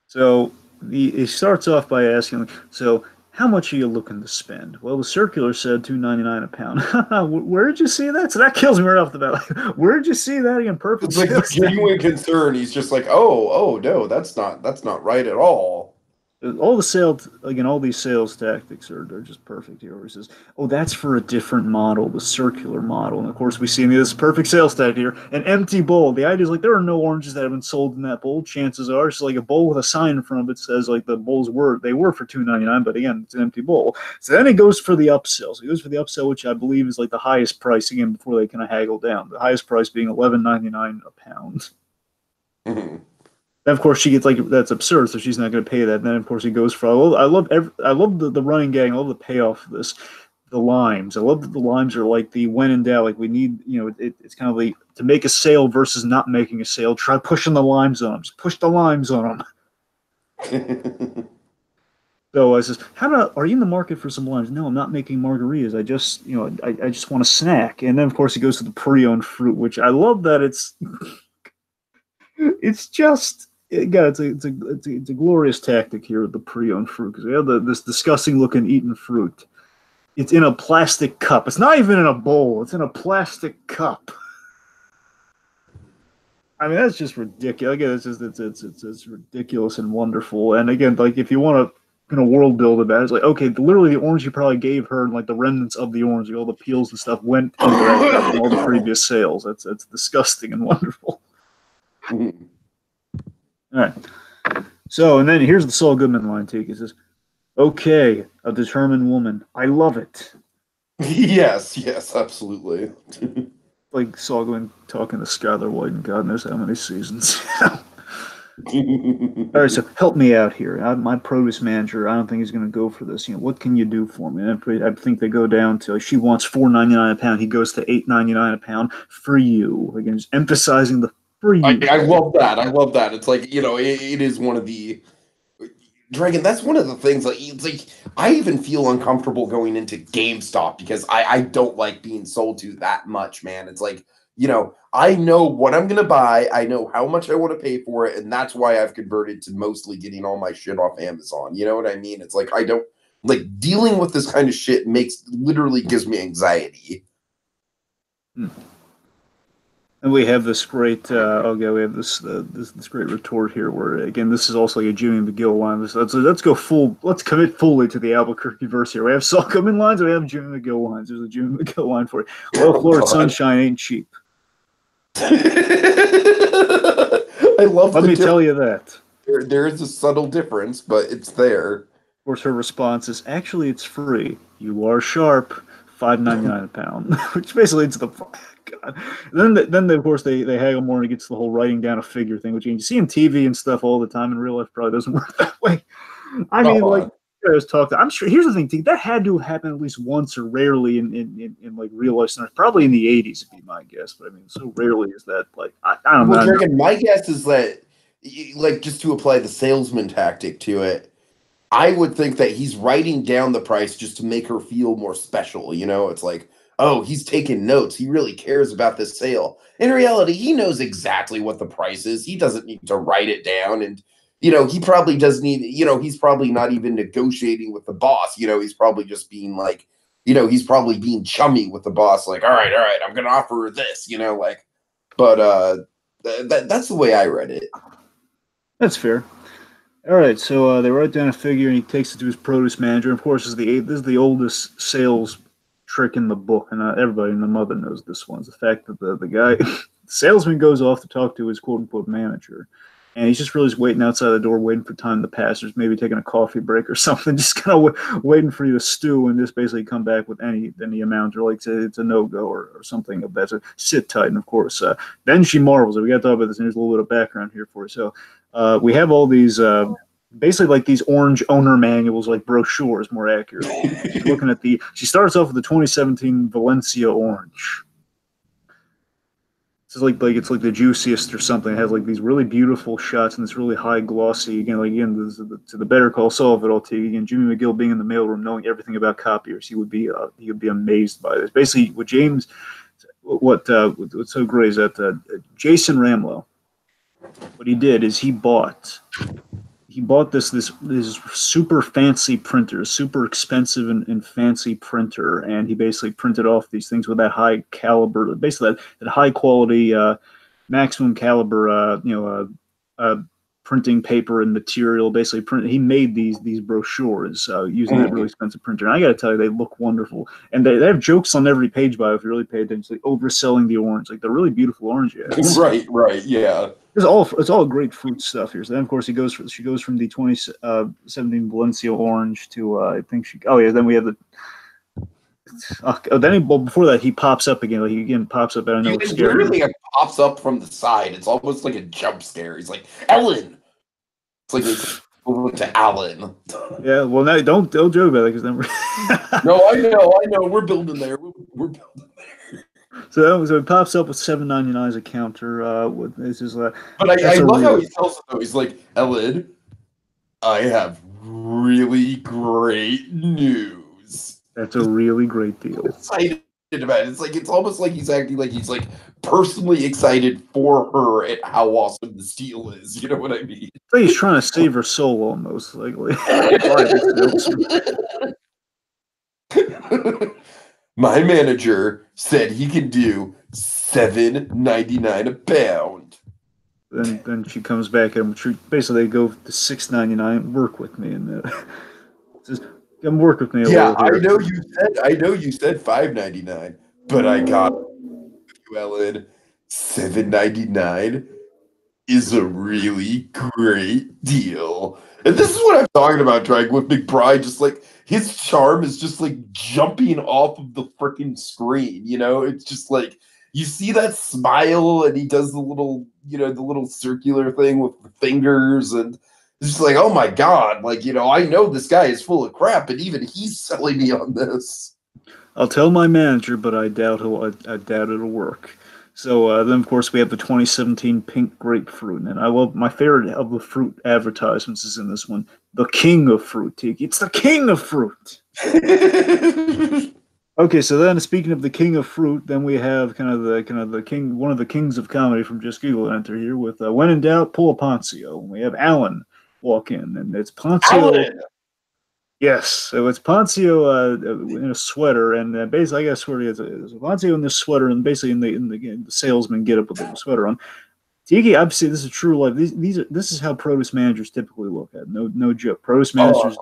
So he starts off by asking, so how much are you looking to spend? Well, the circular said $2.99 a pound. Where did you see that? So that kills me right off the bat. Where did you see that again? Perfect. It's like the genuine concern. He's just like, oh no, that's not right at all. All these sales tactics are just perfect here. Where he says, "Oh, that's for a different model, the circular model." And of course, we see this perfect sales tactic here: an empty bowl. The idea is like there are no oranges that have been sold in that bowl. Chances are, it's like a bowl with a sign in front of it says like the bowls were for $2.99, but again, it's an empty bowl. So then he goes for the upsell. So he goes for the upsell, which I believe is like the highest price again before they kind of haggle down. The highest price being $11.99 a pound. Mm-hmm. And of course, she gets like that's absurd, so she's not going to pay that. And then of course he goes for I love the running gang. I love the payoff of this. The limes. I love that the limes are like the when in doubt. Like we need, it's kind of like to make a sale versus not making a sale. Try pushing the limes on them. Just push the limes on them. So I says, are you in the market for some limes? No, I'm not making margaritas. I just, I just want a snack. And then of course he goes to the pre-owned fruit, which I love that it's just. Yeah, it's a glorious tactic here with the pre-owned fruit because we have this disgusting looking eaten fruit. It's in a plastic cup. It's not even in a bowl. It's in a plastic cup. I mean, that's just ridiculous. Again, it's ridiculous and wonderful. And again, like if you want to world build about it, it's like okay, literally the orange you probably gave her and like the remnants of the orange, all the peels and stuff went into that cup from all the previous sales. That's disgusting and wonderful. All right. So, and then here's the Saul Goodman line, too. He says, okay, a determined woman. I love it. Yes, absolutely. Like Saul Goodman talking to Skylar White and God knows how many seasons. All right, so help me out here. My produce manager, I don't think he's going to go for this. What can you do for me? And I think they go down to, she wants $4.99 a pound. He goes to $8.99 a pound for you. Again, just emphasizing the I love that. I love that. It's like, it is one of the Dragon, that's one of the things like it's like I even feel uncomfortable going into GameStop because I don't like being sold to that much, man. It's like, I know what I'm gonna buy, I know how much I want to pay for it, and that's why I've converted to mostly getting all my shit off Amazon. You know what I mean? It's like I don't like dealing with this kind of shit literally gives me anxiety. And we have this great, we have this great retort here where, again, this is also like a Jimmy McGill line. Let's commit fully to the Albuquerque verse here. We have Saul Goodman lines, and we have Jimmy McGill lines. There's a Jimmy McGill line for you. Well, Florida sunshine ain't cheap. I love Let me tell you that. There is a subtle difference, but it's there. Of course, her response is, actually, it's free. You are sharp. $5.99 a pound, which basically it's the God. Then of course they haggle more and it gets the whole writing down a figure thing, which you see in TV and stuff all the time. In real life, probably doesn't work that way. I mean, like Let's talk. I'm sure. Here's the thing, T, that had to happen at least once or rarely in like real life scenarios. Probably in the '80s, would be my guess. But I mean, so rarely is that. Like, I don't Well, know. Dragon, my guess is that, like, just to apply the salesman tactic to it, I would think that he's writing down the price just to make her feel more special. You know, it's like, oh, he's taking notes. He really cares about this sale. In reality, he knows exactly what the price is. He doesn't need to write it down. And, he probably doesn't even, he's probably not even negotiating with the boss. He's probably just being like, he's probably being chummy with the boss. Like, all right, I'm going to offer her this, like, but that's the way I read it. That's fair. All right, so they write down a figure, and he takes it to his produce manager. Of course, this is the oldest sales trick in the book, and everybody and the mother knows this one. It's the fact that the guy, the salesman, goes off to talk to his quote unquote manager, and he's just really just waiting outside the door, waiting for time to pass. Or maybe taking a coffee break or something, just kind of waiting for you to stew and just basically come back with any amount, or like it's a no go or something of that. So sit tight, and of course, then she marvels. We got to talk about this, and there's a little bit of background here for you. So. We have all these, basically like these orange owner manuals, like brochures, more accurate. She's looking at she starts off with the 2017 Valencia Orange. It's it's like the juiciest or something. It has like these really beautiful shots and this really high glossy. Again, to the Better Call Saul of it all. Again, Jimmy McGill being in the mailroom, knowing everything about copiers, he would be amazed by this. Basically, what's so great is that Jason Ramlow. What he did is he bought this super fancy printer, super expensive and fancy printer, and he basically printed off these things with that high caliber, basically that high quality, maximum caliber, printing paper and material. Basically, he made these brochures using that really expensive printer. And I got to tell you, they look wonderful, and they have jokes on every page by it if you really pay attention, like overselling the orange, like the really beautiful orange ads. Right, yeah. It's all great fruit stuff here. So then, of course, she goes from the 2017 Valencia Orange to I think then we have the. Before that, he pops up again. Like he again pops up. I know it's scary. Literally pops up from the side. It's almost like a jump scare. He's like, Ellen. It's like it's over to Alan. Yeah. Well, now don't joke about it because then we're. No, I know. We're building there. We're building there. So it pops up with $7.99 as a counter. This is but I love how he tells it though. He's like, Ellen, I have really great news. That's a really great deal. I'm excited about it. It's almost like he's acting like he's like personally excited for her at how awesome this deal is. You know what I mean? It's like he's trying to save her soul almost. Like my manager said he can do $7.99 a pound. Then she comes back and basically they go to $6.99. Work with me and just come work with me. Yeah, I know you said $5.99, but I got you, Ellen. $7.99 is a really great deal. And this is what I'm talking about, Drag, with McBride. Just like his charm is just like jumping off of the freaking screen. It's just like you see that smile, and he does the little circular thing with the fingers, and it's just like, oh my god, like I know this guy is full of crap, but even he's selling me on this. I'll tell my manager, but I doubt it'll work. So then, of course, we have the 2017 pink grapefruit, and I love my favorite of the fruit advertisements is in this one. The king of fruit, Tiki. It's the king of fruit. Okay, so then speaking of the king of fruit, then we have kind of the king, one of the kings of comedy from Just Giggle it enter here with when in doubt, pull a Poncio. We have Alan walk in, and it's Poncio. Alan! Yes, so it's Poncio in a sweater, and basically, I gotta swear to you, it's Poncio in this sweater, and basically in the salesman get up with the sweater on. Tiki, I've seen this is true life. This is how produce managers typically look at. No joke. Produce managers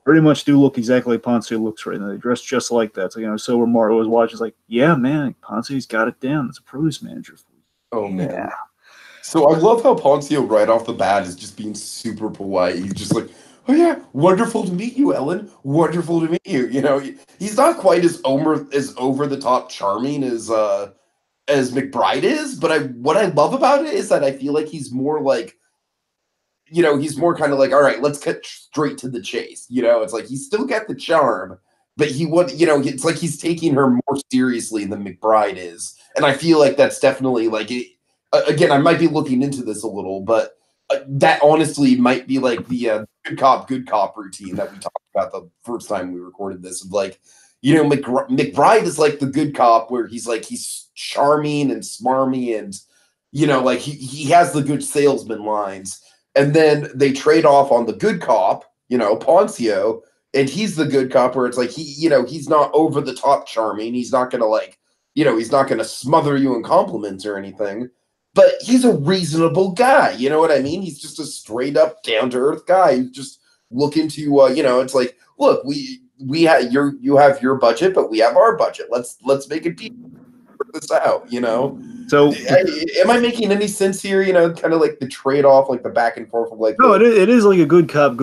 pretty much do look exactly like Poncio looks right now. They dress just like that. So so where Mario was watching, like, yeah, man, Poncio's got it down. It's a produce manager. Oh man. Yeah. So I love how Poncio right off the bat is just being super polite. He's just like, oh yeah, wonderful to meet you, Ellen. Wonderful to meet you. He's not quite as over the top charming as McBride is, but what I love about it is that I feel like he's more like he's more kind of like, all right, let's cut straight to the chase. It's like he still got the charm, but it's like he's taking her more seriously than McBride is. And I feel like that's definitely like it. Again, I might be looking into this a little, but that honestly might be like the good cop routine that we talked about the first time we recorded this. Of like, McBride is like the good cop where he's charming and smarmy and like he has the good salesman lines. And then they trade off on the good cop, Poncio, and he's the good cop where it's like he's not over the top charming. He's not gonna he's not gonna smother you in compliments or anything. But he's a reasonable guy. You know what I mean? He's just a straight up down to earth guy who's just looking to it's like, look, you have your budget, but we have our budget. Let's make it work this out. So, am I making any sense here? Kind of like the trade off, like the back and forth of like. No, it is like a good cop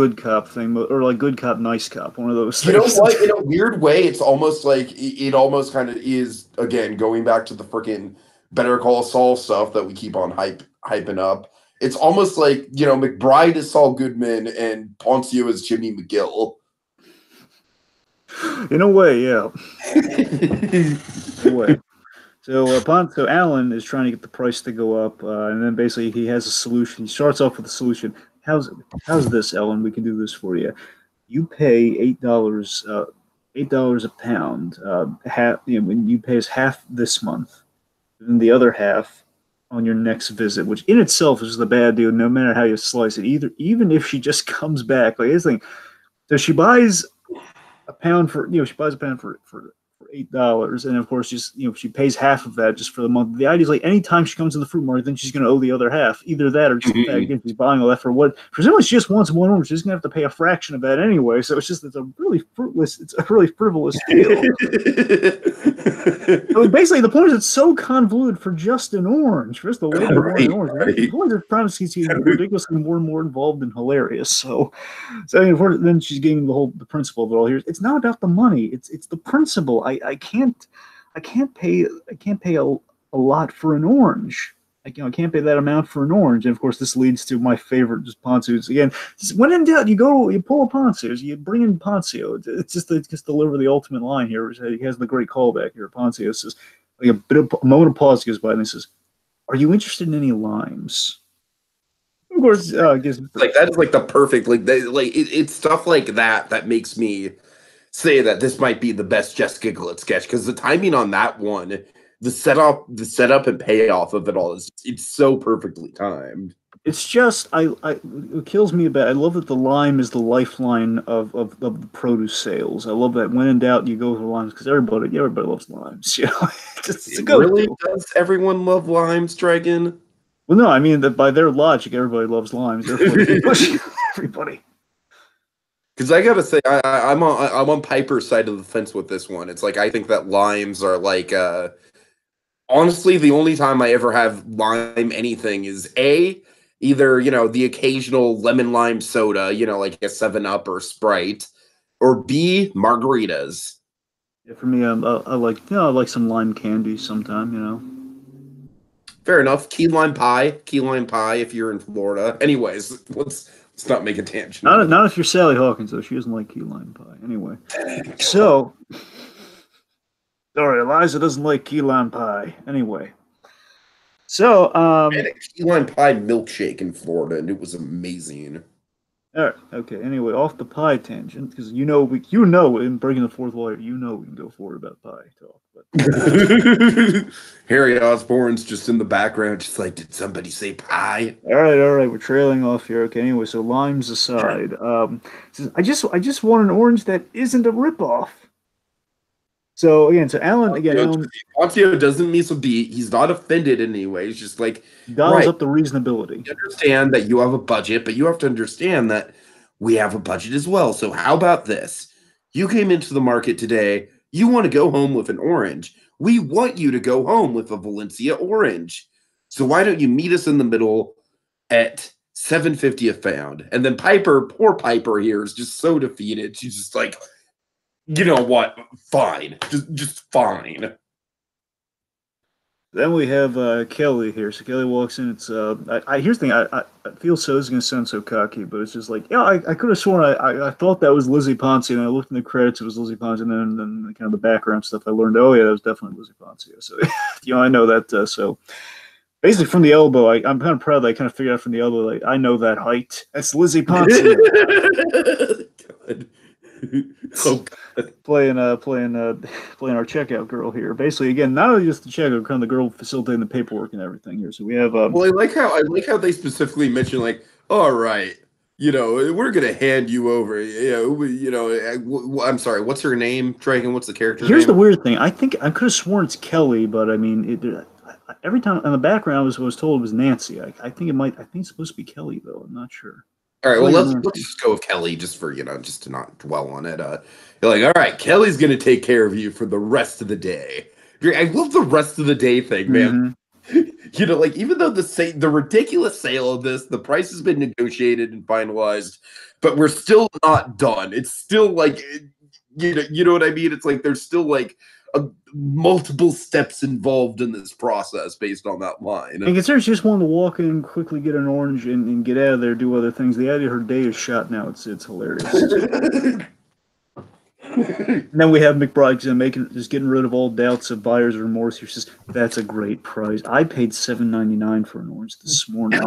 thing, or like good cop, nice cop. One of those things. You know what? In a weird way, it's almost like it almost kind of is, again, going back to the freaking Better Call Saul stuff that we keep on hyping up. It's almost like, McBride is Saul Goodman and Poncio is Jimmy McGill. In a way, yeah. In a way. So Alan is trying to get the price to go up, and then basically he has a solution. He starts off with a solution. How's this, Ellen? We can do this for you. You pay $8 a pound. When you pay us half this month, and the other half on your next visit, which in itself is the bad deal. No matter how you slice it, even if she just comes back, like this thing. So she buys a pound for $8, and of course, just she pays half of that just for the month. The idea is like anytime she comes to the fruit market, then she's going to owe the other half, either that or just the fact that she's buying all that for what presumably she just wants one orange. She's going to have to pay a fraction of that anyway. So it's a really frivolous deal. So basically, the point is it's so convoluted for just an orange, just the way of an orange. Right. The point is, he's ridiculously more and more involved and hilarious. So then she's getting the principle of it all here. It's not about the money. It's the principle. I can't pay a lot for an orange. I can't pay that amount for an orange. And of course, this leads to my favorite, just Ponzios again. When in doubt, you pull a Ponzios, you bring in Poncio. It's just deliver the ultimate line here. He has the great callback here. Poncio says, like a moment of pause goes by, and he says, "Are you interested in any limes?" Of course, that is like the perfect it's stuff like that makes me say that this might be the best Just Giggle It sketch, because the timing on that one, the setup and payoff of it all it's so perfectly timed. It's just it kills me about. I love that the lime is the lifeline of the produce sales. I love that when in doubt you go for limes, because everybody loves limes. Really, does everyone love limes, Dragon? Well, no, I mean that by their logic, everybody loves limes. Therefore, pushing everybody. Because I gotta say, I'm on Piper's side of the fence with this one. It's like I think that limes are like, honestly, the only time I ever have lime anything is either the occasional lemon lime soda, like a 7-Up or Sprite, or B, margaritas. Yeah, for me, I like some lime candy sometime. Fair enough. Key lime pie if you're in Florida. Anyways, let's not make a tangent. Not if you're Sally Hawkins, though. She doesn't like key lime pie. Anyway, so sorry, Eliza doesn't like key lime pie. Anyway, so I had a key lime pie milkshake in Florida, and it was amazing. All right. Okay. Anyway, off the pie tangent, because in breaking the fourth wall, we can go forward about pie talk. But Harry Osborne's just in the background, just like, did somebody say pie? All right. We're trailing off here. Okay. Anyway, so limes aside, I just want an orange that isn't a ripoff. So Alan Poncio doesn't miss a beat. He's not offended in any way. He's just like dials up the reasonability. You understand that you have a budget, but you have to understand that we have a budget as well. So how about this? You came into the market today. You want to go home with an orange. We want you to go home with a Valencia orange. So why don't you meet us in the middle at $7.50 a pound? And then poor Piper here is just so defeated. She's just like, you know what? Fine. Just fine. Then we have Kelly here. So Kelly walks in. It's here's the thing. I feel so. This is gonna sound so cocky, but it's just like, yeah, I could have sworn I thought that was Lizzie Ponce, and I looked in the credits. It was Lizzie Ponce, and then kind of the background stuff. I learned, oh yeah, that was definitely Lizzie Ponce. So I know that. So basically, from the elbow, I'm kind of proud that I kind of figured out from the elbow. Like, I know that height. That's Lizzie Ponce. God. Oh, God. Playing our checkout girl here. Basically, again, not only just the checkout, kind of the girl facilitating the paperwork and everything here. So we have. Well, I like how they specifically mention, like, all right, we're gonna hand you over. I'm sorry. What's her name, Dragon? What's the character Here's name? the weird thing. I think I could have sworn it's Kelly, but I mean, every time in the background I was told it was Nancy. I think it might. I think it's supposed to be Kelly though. I'm not sure. All right, well, let's just go with Kelly, just for just to not dwell on it. You're like, all right, Kelly's gonna take care of you for the rest of the day. I love the rest of the day thing, man. Like, even though the ridiculous sale of this, the price has been negotiated and finalized, but we're still not done. It's still like, you know what I mean? It's like there's still like multiple steps involved in this process based on that line. And considering she just wanted to walk in, quickly get an orange, and get out of there, do other things. The idea her day is shot now. It's hilarious. And then we have McBride just getting rid of all doubts of buyer's remorse. He says, "That's a great price. I paid $7.99 for an orange this morning,"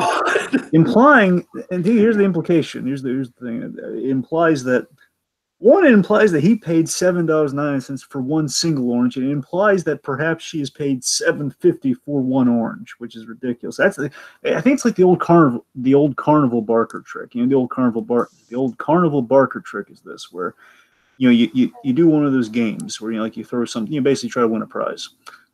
implying. And here's the implication. Here's the thing. It implies that. One, it implies that he paid $7.09 for one single orange, and it implies that perhaps she has paid $7.50 for one orange, which is ridiculous. I think it's like the old carnival barker trick. The old carnival barker trick is this, where you do one of those games where like you throw something, you basically try to win a prize.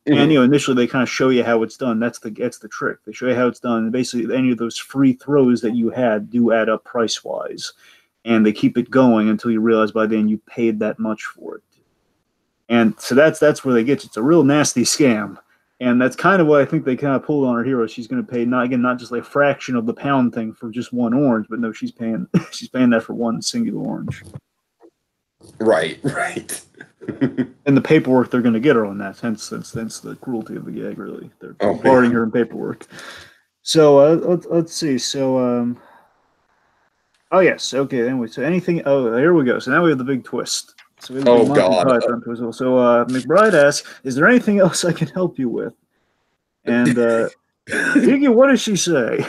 Mm-hmm. And initially they kind of show you how it's done. That's the trick. They show you how it's done, and basically any of those free throws that you had do add up price wise. And they keep it going until you realize by then you paid that much for it. And so that's where they get you. It's a real nasty scam. And that's kind of what I think they kind of pulled on her hero. She's going to pay not just like a fraction of the pound thing for just one orange, but no, she's paying that for one singular orange. Right. And the paperwork they're going to get her on that. Hence the cruelty of the gag. Really, they're barring her in paperwork. So let's see. So. Oh yes, okay. Anyway, so anything? Oh, here we go. So now we have the big twist. So we have the God! So McBride asks, "Is there anything else I can help you with?" And Tiki, what does she say?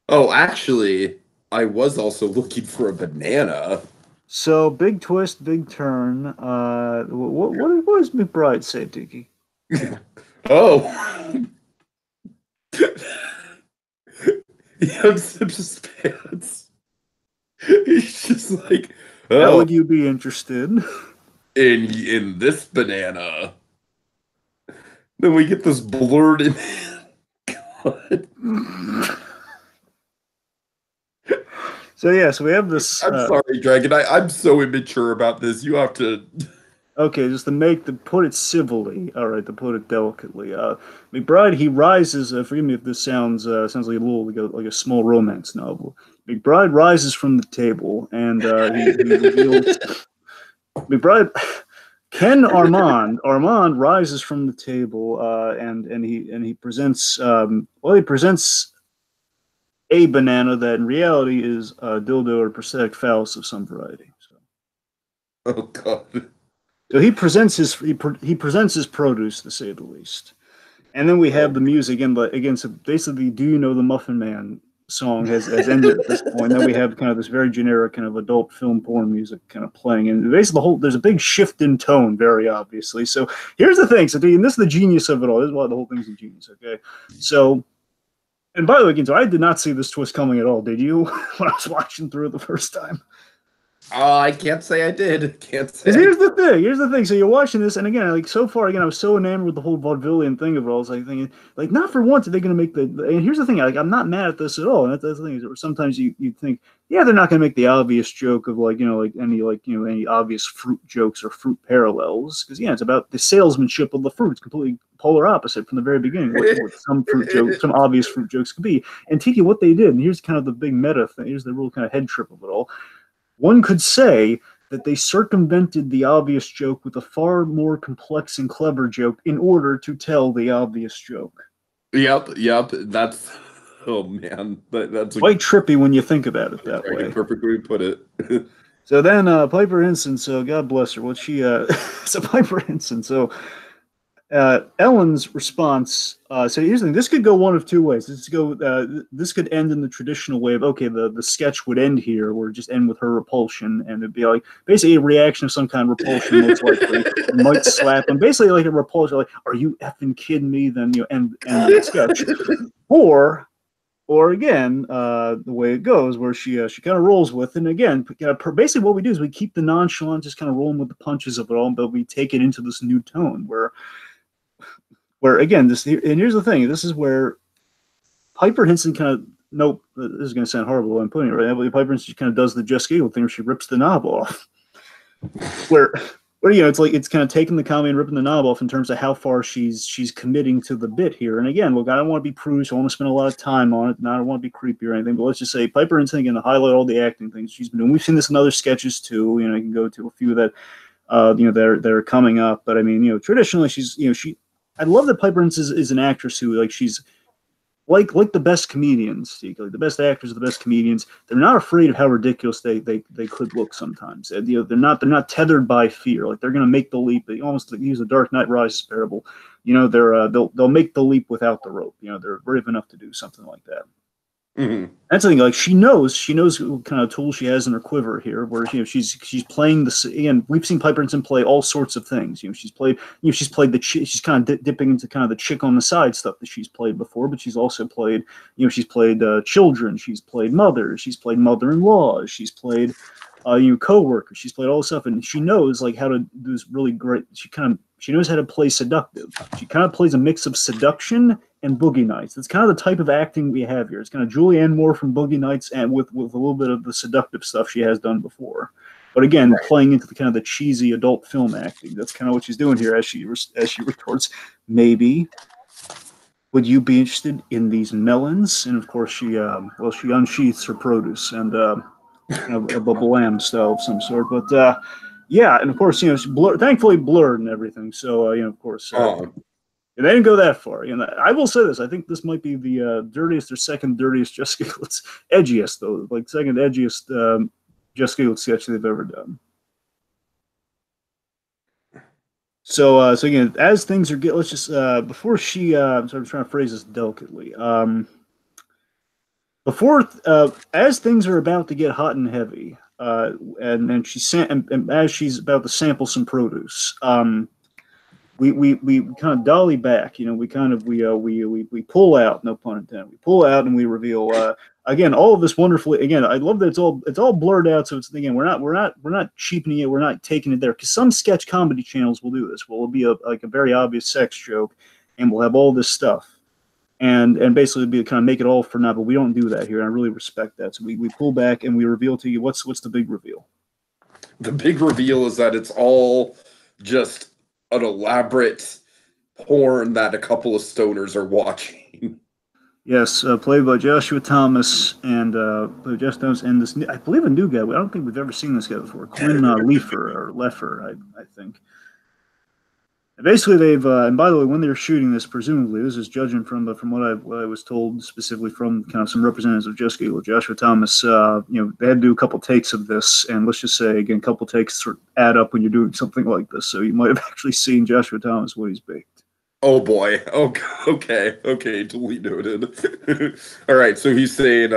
Oh, actually, I was also looking for a banana. So big twist, big turn. What does McBride say, Tiki? Oh. He unzips his pants. He's just like, how would you be interested in this banana? Then we get this blurred in. God. So we have this. I'm sorry, Dragon. I'm so immature about this. You have to. Okay, just to put it civilly. All right, to put it delicately. McBride, he rises. Forgive me if this sounds like a little like a small romance novel. McBride rises from the table, and he reveals. McBride, Ken Armand rises from the table, and he presents. He presents a banana that in reality is a dildo or prosthetic phallus of some variety. So. Oh God. So he presents his produce, to say the least, and then we have the music again. So basically, "Do You Know the Muffin Man" song has ended at this point. Then we have kind of this very generic kind of adult film porn music kind of playing, and basically there's a big shift in tone, very obviously. So here's the thing. So and this is the genius of it all. This is why the whole thing's a genius. Okay, so. And by the way, again, so I did not see this twist coming at all. Did you? When I was watching through it the first time. I can't say I did. Can't say. Here's the thing. So you're watching this, and again, like so far, I was so enamored with the whole vaudevillian thing of it all. I was like thinking, like, not for once are they going to make the. And here's the thing, like, I'm not mad at this at all. And that's the thing. Is sometimes you think, yeah, they're not going to make the obvious joke of any obvious fruit jokes or fruit parallels, because it's about the salesmanship of the fruit. It's completely polar opposite from the very beginning. What some obvious fruit jokes could be. And Tiki, what they did, and here's kind of the big meta thing. Here's the real kind of head trip of it all. One could say that they circumvented the obvious joke with a far more complex and clever joke in order to tell the obvious joke. Yep. That's that's quite trippy when you think about it that way. Perfectly put it. So then Piper Hinson, so God bless her. What she so Piper Hinson, so Ellen's response. So here's the thing: this could go one of two ways. This could end in the traditional way of okay, the sketch would end here, or just end with her repulsion, and it'd be like basically a reaction of some kind of repulsion. Most likely, you might slap him, basically like a repulsion, like "Are you effing kidding me?" Then you end the sketch, or again, the way it goes, where she kind of rolls with, and again, basically what we do is we keep the nonchalant, just kind of rolling with the punches of it all, but we take it into this new tone where again, and here's the thing, this is where Piper Hinson kind of, nope, this is going to sound horrible when I'm putting it right now, but Piper Hinson kind of does the Just Giggle thing where she rips the knob off, where it's like it's kind of taking the comedy and ripping the knob off in terms of how far she's committing to the bit here. And again, look, I don't want to be prudish, I want to spend a lot of time on it, and I don't want to be creepy or anything, but let's just say Piper Hinson, again, to highlight all the acting things she's been doing. We've seen this in other sketches too, you can go to a few that they're coming up, but I mean, traditionally I love that Piper Hinson is an actress who, like, she's like the best comedians, like the best actors are the best comedians. They're not afraid of how ridiculous they could look sometimes. They're not tethered by fear. Like, they're going to make the leap. They almost use the Dark Knight Rises parable. They'll make the leap without the rope. They're brave enough to do something like that. Mm-hmm. That's the thing. Like, she knows what kind of tools she has in her quiver here. Where she's playing this. Again, we've seen Piper Hinson play all sorts of things. She's played she's kind of dipping into kind of the chick on the side stuff that she's played before. But she's also played children. She's played mothers. She's played mother-in-laws. She's played co-workers. She's played all this stuff, and she knows like how to do this really great. She knows how to play seductive. She kind of plays a mix of seduction and Boogie Nights. That's kind of the type of acting we have here. It's kind of Julianne Moore from Boogie Nights, and with a little bit of the seductive stuff she has done before. But again, right, playing into the kind of the cheesy adult film acting. That's kind of what she's doing here as she retorts, maybe, would you be interested in these melons? And of course, she unsheaths her produce and a lamb style of some sort. But yeah, and of course, it's thankfully blurred and everything. So of course. They didn't go that far. I will say this. I think this might be the dirtiest or second dirtiest Just Giggle. Edgiest, though. Like, second edgiest Just Giggle sketch they've ever done. So again, as things are let's just, before she, I'm trying to phrase this delicately. As things are about to get hot and heavy, and as she's about to sample some produce, we kind of dolly back, we pull out, no pun intended. We pull out and we reveal again all of this wonderfully. Again, I love that it's all blurred out. So it's again we're not cheapening it. We're not taking it there, because some sketch comedy channels will do this. Well, it'll be a very obvious sex joke, and we'll have all this stuff, and basically be kind of make it all for now. But we don't do that here. And I really respect that. So we pull back and we reveal to you what's the big reveal. The big reveal is that it's all just an elaborate porn that a couple of stoners are watching. Yes, played by Joshua Thomas and this, I believe, a new guy. I don't think we've ever seen this guy before. Quinn Leffer, I think. And basically, they've and by the way, when they were shooting this, presumably, this is judging from what I was told specifically from kind of some representatives of Just Giggle, Joshua Thomas. They had to do a couple takes of this, and let's just say again, a couple takes sort of add up when you're doing something like this. So you might have actually seen Joshua Thomas what he's baked. Oh boy. Okay. Duly noted. All right. So he's saying,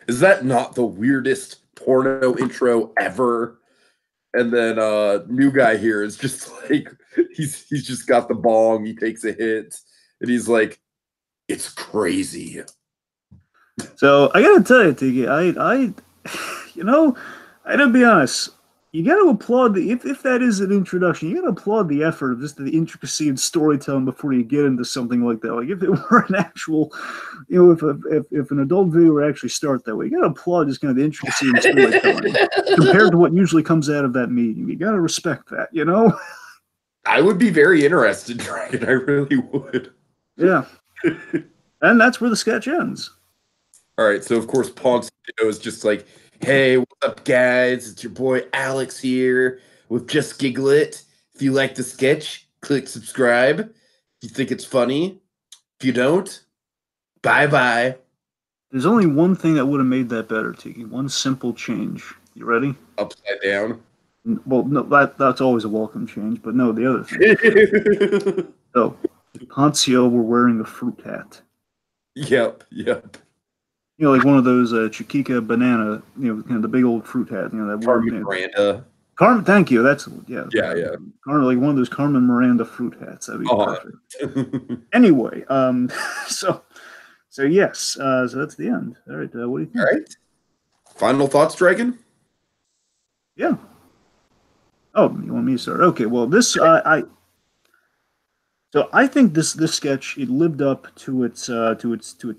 is that not the weirdest porno intro ever? And then new guy here is just like, he's just got the bong, he takes a hit, and he's like, it's crazy. So I gotta tell you, Tiki, I gotta be honest, you gotta applaud if that is an introduction, you gotta applaud the effort of just the intricacy of storytelling before you get into something like that. Like, if it were an actual, if an adult video were actually start that way, you gotta applaud just kind of the intricacy of storytelling compared to what usually comes out of that medium. You gotta respect that, I would be very interested, Dragon. I really would. Yeah. And that's where the sketch ends. All right, so of course Ponce is just like, Hey, what's up, guys? It's your boy Alex here with Just Giggle It. If you like the sketch, click subscribe. If you think it's funny, if you don't, bye-bye. There's only one thing that would have made that better, Tiki. One simple change. You ready? Upside down. Well, no, that's always a welcome change, but no, the other thing. So, Poncio were wearing a fruit hat. Yep. You know, like one of those Chiquita banana, kind of the big old fruit hat. That Carmen Miranda. Carmen, thank you. That's Yeah. Carmen, like one of those Carmen Miranda fruit hats. That'd be perfect. Anyway, so yes, so that's the end. All right, what do you think? All right. Final thoughts, Dragon? Yeah. Oh, you want me to start? Okay. Well, So I think this sketch, it lived up to its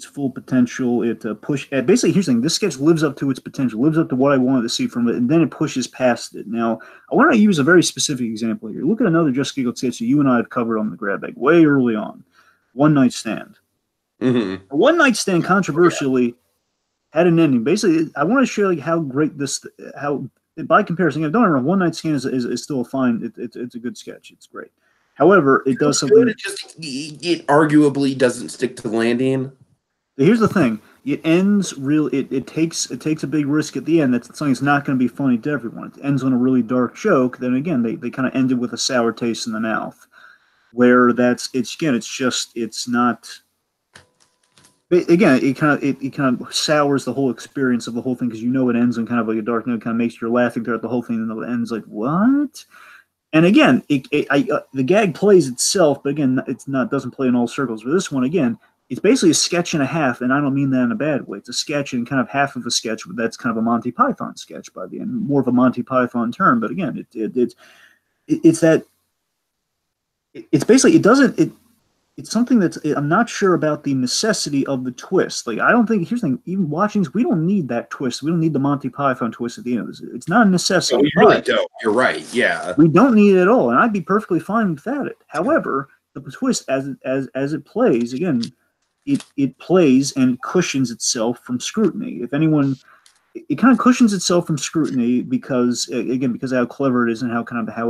full potential. It pushed basically, here's the thing: this sketch lives up to its potential, lives up to what I wanted to see from it, and then it pushes past it. Now, I want to use a very specific example here. Look at another Just Giggle sketch that you and I have covered on the Grab Bag way early on. One Night Stand. Mm-hmm. A One Night Stand controversially had an ending. Basically, I want to show you how great how by comparison, don't get me wrong, One Night Stand is still a fine. It's a good sketch. It's great. However, it does something. It arguably doesn't stick to the landing. Here's the thing: it ends real. It takes a big risk at the end. That's something that's not going to be funny to everyone. It ends on a really dark joke. Then again, they kind of ended with a sour taste in the mouth. Where it's not. Again, it kind of sours the whole experience of the whole thing because it ends on kind of like a dark note. Kind of makes you laughing throughout the whole thing, and then it ends like what? And again, the gag plays itself, but again, doesn't play in all circles. But this one, again, it's basically a sketch and a half, and I don't mean that in a bad way. It's a sketch and kind of half of a sketch, but that's kind of a Monty Python sketch by the end, more of a Monty Python term. But again, it's something that's, I'm not sure about the necessity of the twist. Like, I don't think, here's the thing, even watching this, we don't need that twist. We don't need the Monty Python twist at the end. It's not a necessity. No, you really don't. You're right. Yeah. We don't need it at all. And I'd be perfectly fine without it. However, the twist as it plays, again, it plays and cushions itself from scrutiny. If anyone, it kind of cushions itself from scrutiny because of how clever it is and how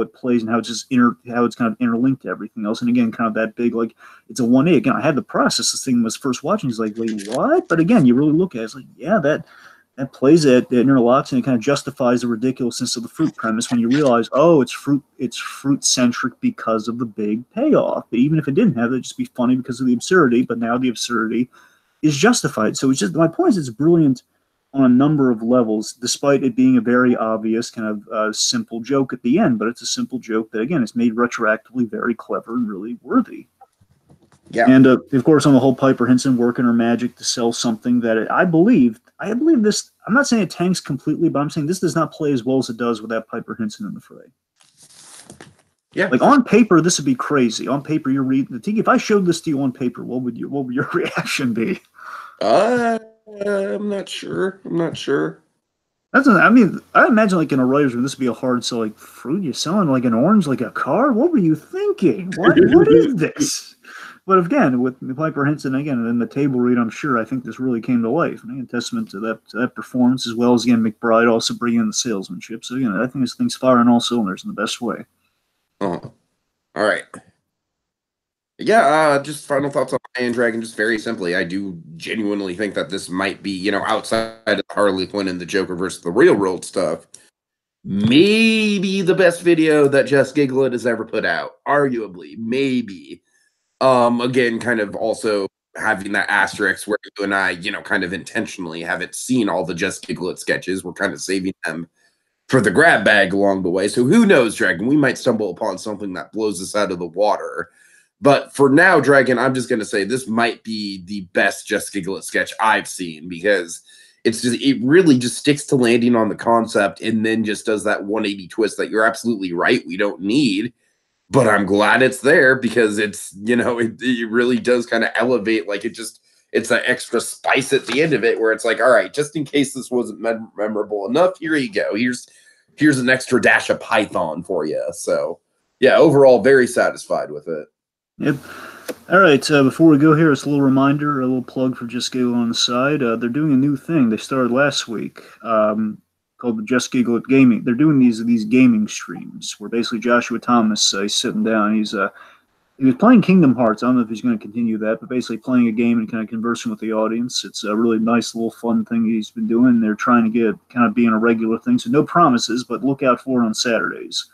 it plays and how it's kind of interlinked to everything else. And again, kind of that big, like, it's a 1A. Again, I had to process this thing when I was first watching. It's like, wait, what? But again, you really look at it, it's like, yeah, that plays it, that interlocks, and it kind of justifies the ridiculousness of the fruit premise when you realize, oh, it's fruit centric because of the big payoff. But even if it didn't have it, it'd just be funny because of the absurdity. But now the absurdity is justified. So it's just, my point is, it's brilliant on a number of levels, despite it being a very obvious kind of simple joke at the end. But it's a simple joke that, again, is made retroactively very clever and really worthy. Yeah. And of course, on the whole, Piper Hinson working her magic to sell something that I believe this. I'm not saying it tanks completely, but I'm saying this does not play as well as it does without Piper Hinson in the fray. Yeah. Like, on paper, this would be crazy. On paper, you're reading the Tiki. If I showed this to you on paper, what would your reaction be? I'm not sure. I imagine, like, in a writer's room, this would be a hard sell. Like, fruit, you're selling like an orange, like a car? What were you thinking? What is this? But again, with Piper Hinson, again, in the table read, I think this really came to life. And a testament to that performance, as well as, again, McBride also bringing in the salesmanship. So, again, I think this thing's firing all cylinders in the best way. All right. Yeah, just final thoughts on Iron Dragon. Just very simply, I do genuinely think that this might be, outside of Harley Quinn and the Joker versus the real world stuff, maybe the best video that Just Giggle It has ever put out. Arguably, maybe. Again, kind of also having that asterisk where you and I, kind of intentionally haven't seen all the Just Giggle It sketches. We're kind of saving them for the grab bag along the way. So who knows, Dragon? We might stumble upon something that blows us out of the water. But for now, Dragon, I'm just going to say this might be the best Just Giggle It sketch I've seen, because it really just sticks to landing on the concept and then just does that 180 twist that you're absolutely right we don't need. But I'm glad it's there because it's, it really does kind of elevate, like, it's an extra spice at the end of it where it's like, all right, just in case this wasn't memorable enough, here you go. Here's an extra dash of Python for you. So, yeah, overall, very satisfied with it. Yep. All right, before we go here, it's a little reminder, a little plug for Just Giggle on the side. They're doing a new thing. They started last week. called the Just Giggle It Gaming. They're doing these gaming streams where basically Joshua Thomas he's sitting down. He was playing Kingdom Hearts. I don't know if he's going to continue that, but basically playing a game and kind of conversing with the audience. It's a really nice little fun thing he's been doing. They're trying to get kind of being a regular thing. So no promises, but look out for it on Saturdays.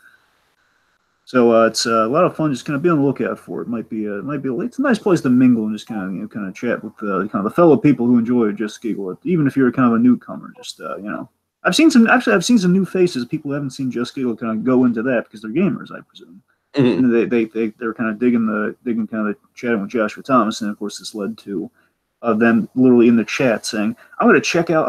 So it's a lot of fun. Just kind of be on the lookout for it. It's a nice place to mingle and just kind of chat with kind of the fellow people who enjoy Just Giggle It. Even if you're kind of a newcomer, just I've seen some new faces. People who haven't seen Just Giggle kind of go into that because they're gamers, I presume. Mm-hmm. And they're kind of digging kind of chatting with Joshua Thomas, and of course this led to them literally in the chat saying, I'm going to check out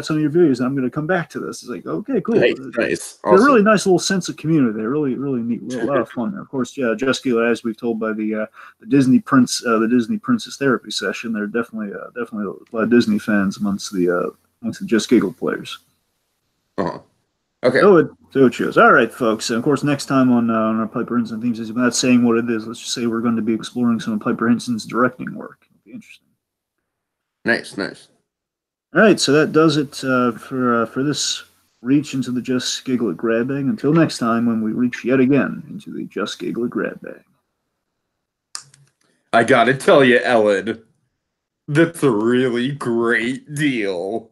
some of your videos, and I'm going to come back to this. It's like, okay, cool. Nice. Awesome. A really nice little sense of community there. Really, really neat. A lot of fun there. Of course, Just Giggle, as we've told by the Disney Princess therapy session, there are definitely a lot of Disney fans amongst the Just Giggle players. Uh-huh. Okay. So it shows. All right, folks. And of course, next time on our Piper Hinson themes, without saying what it is, let's just say we're going to be exploring some of Piper Hinson's directing work. It'll be interesting. Nice. All right, so that does it for this reach into the Just Giggle It Grab-Bag. Until next time, when we reach yet again into the Just Giggle It Grab-Bag. I gotta tell you, Ellen, that's a really great deal.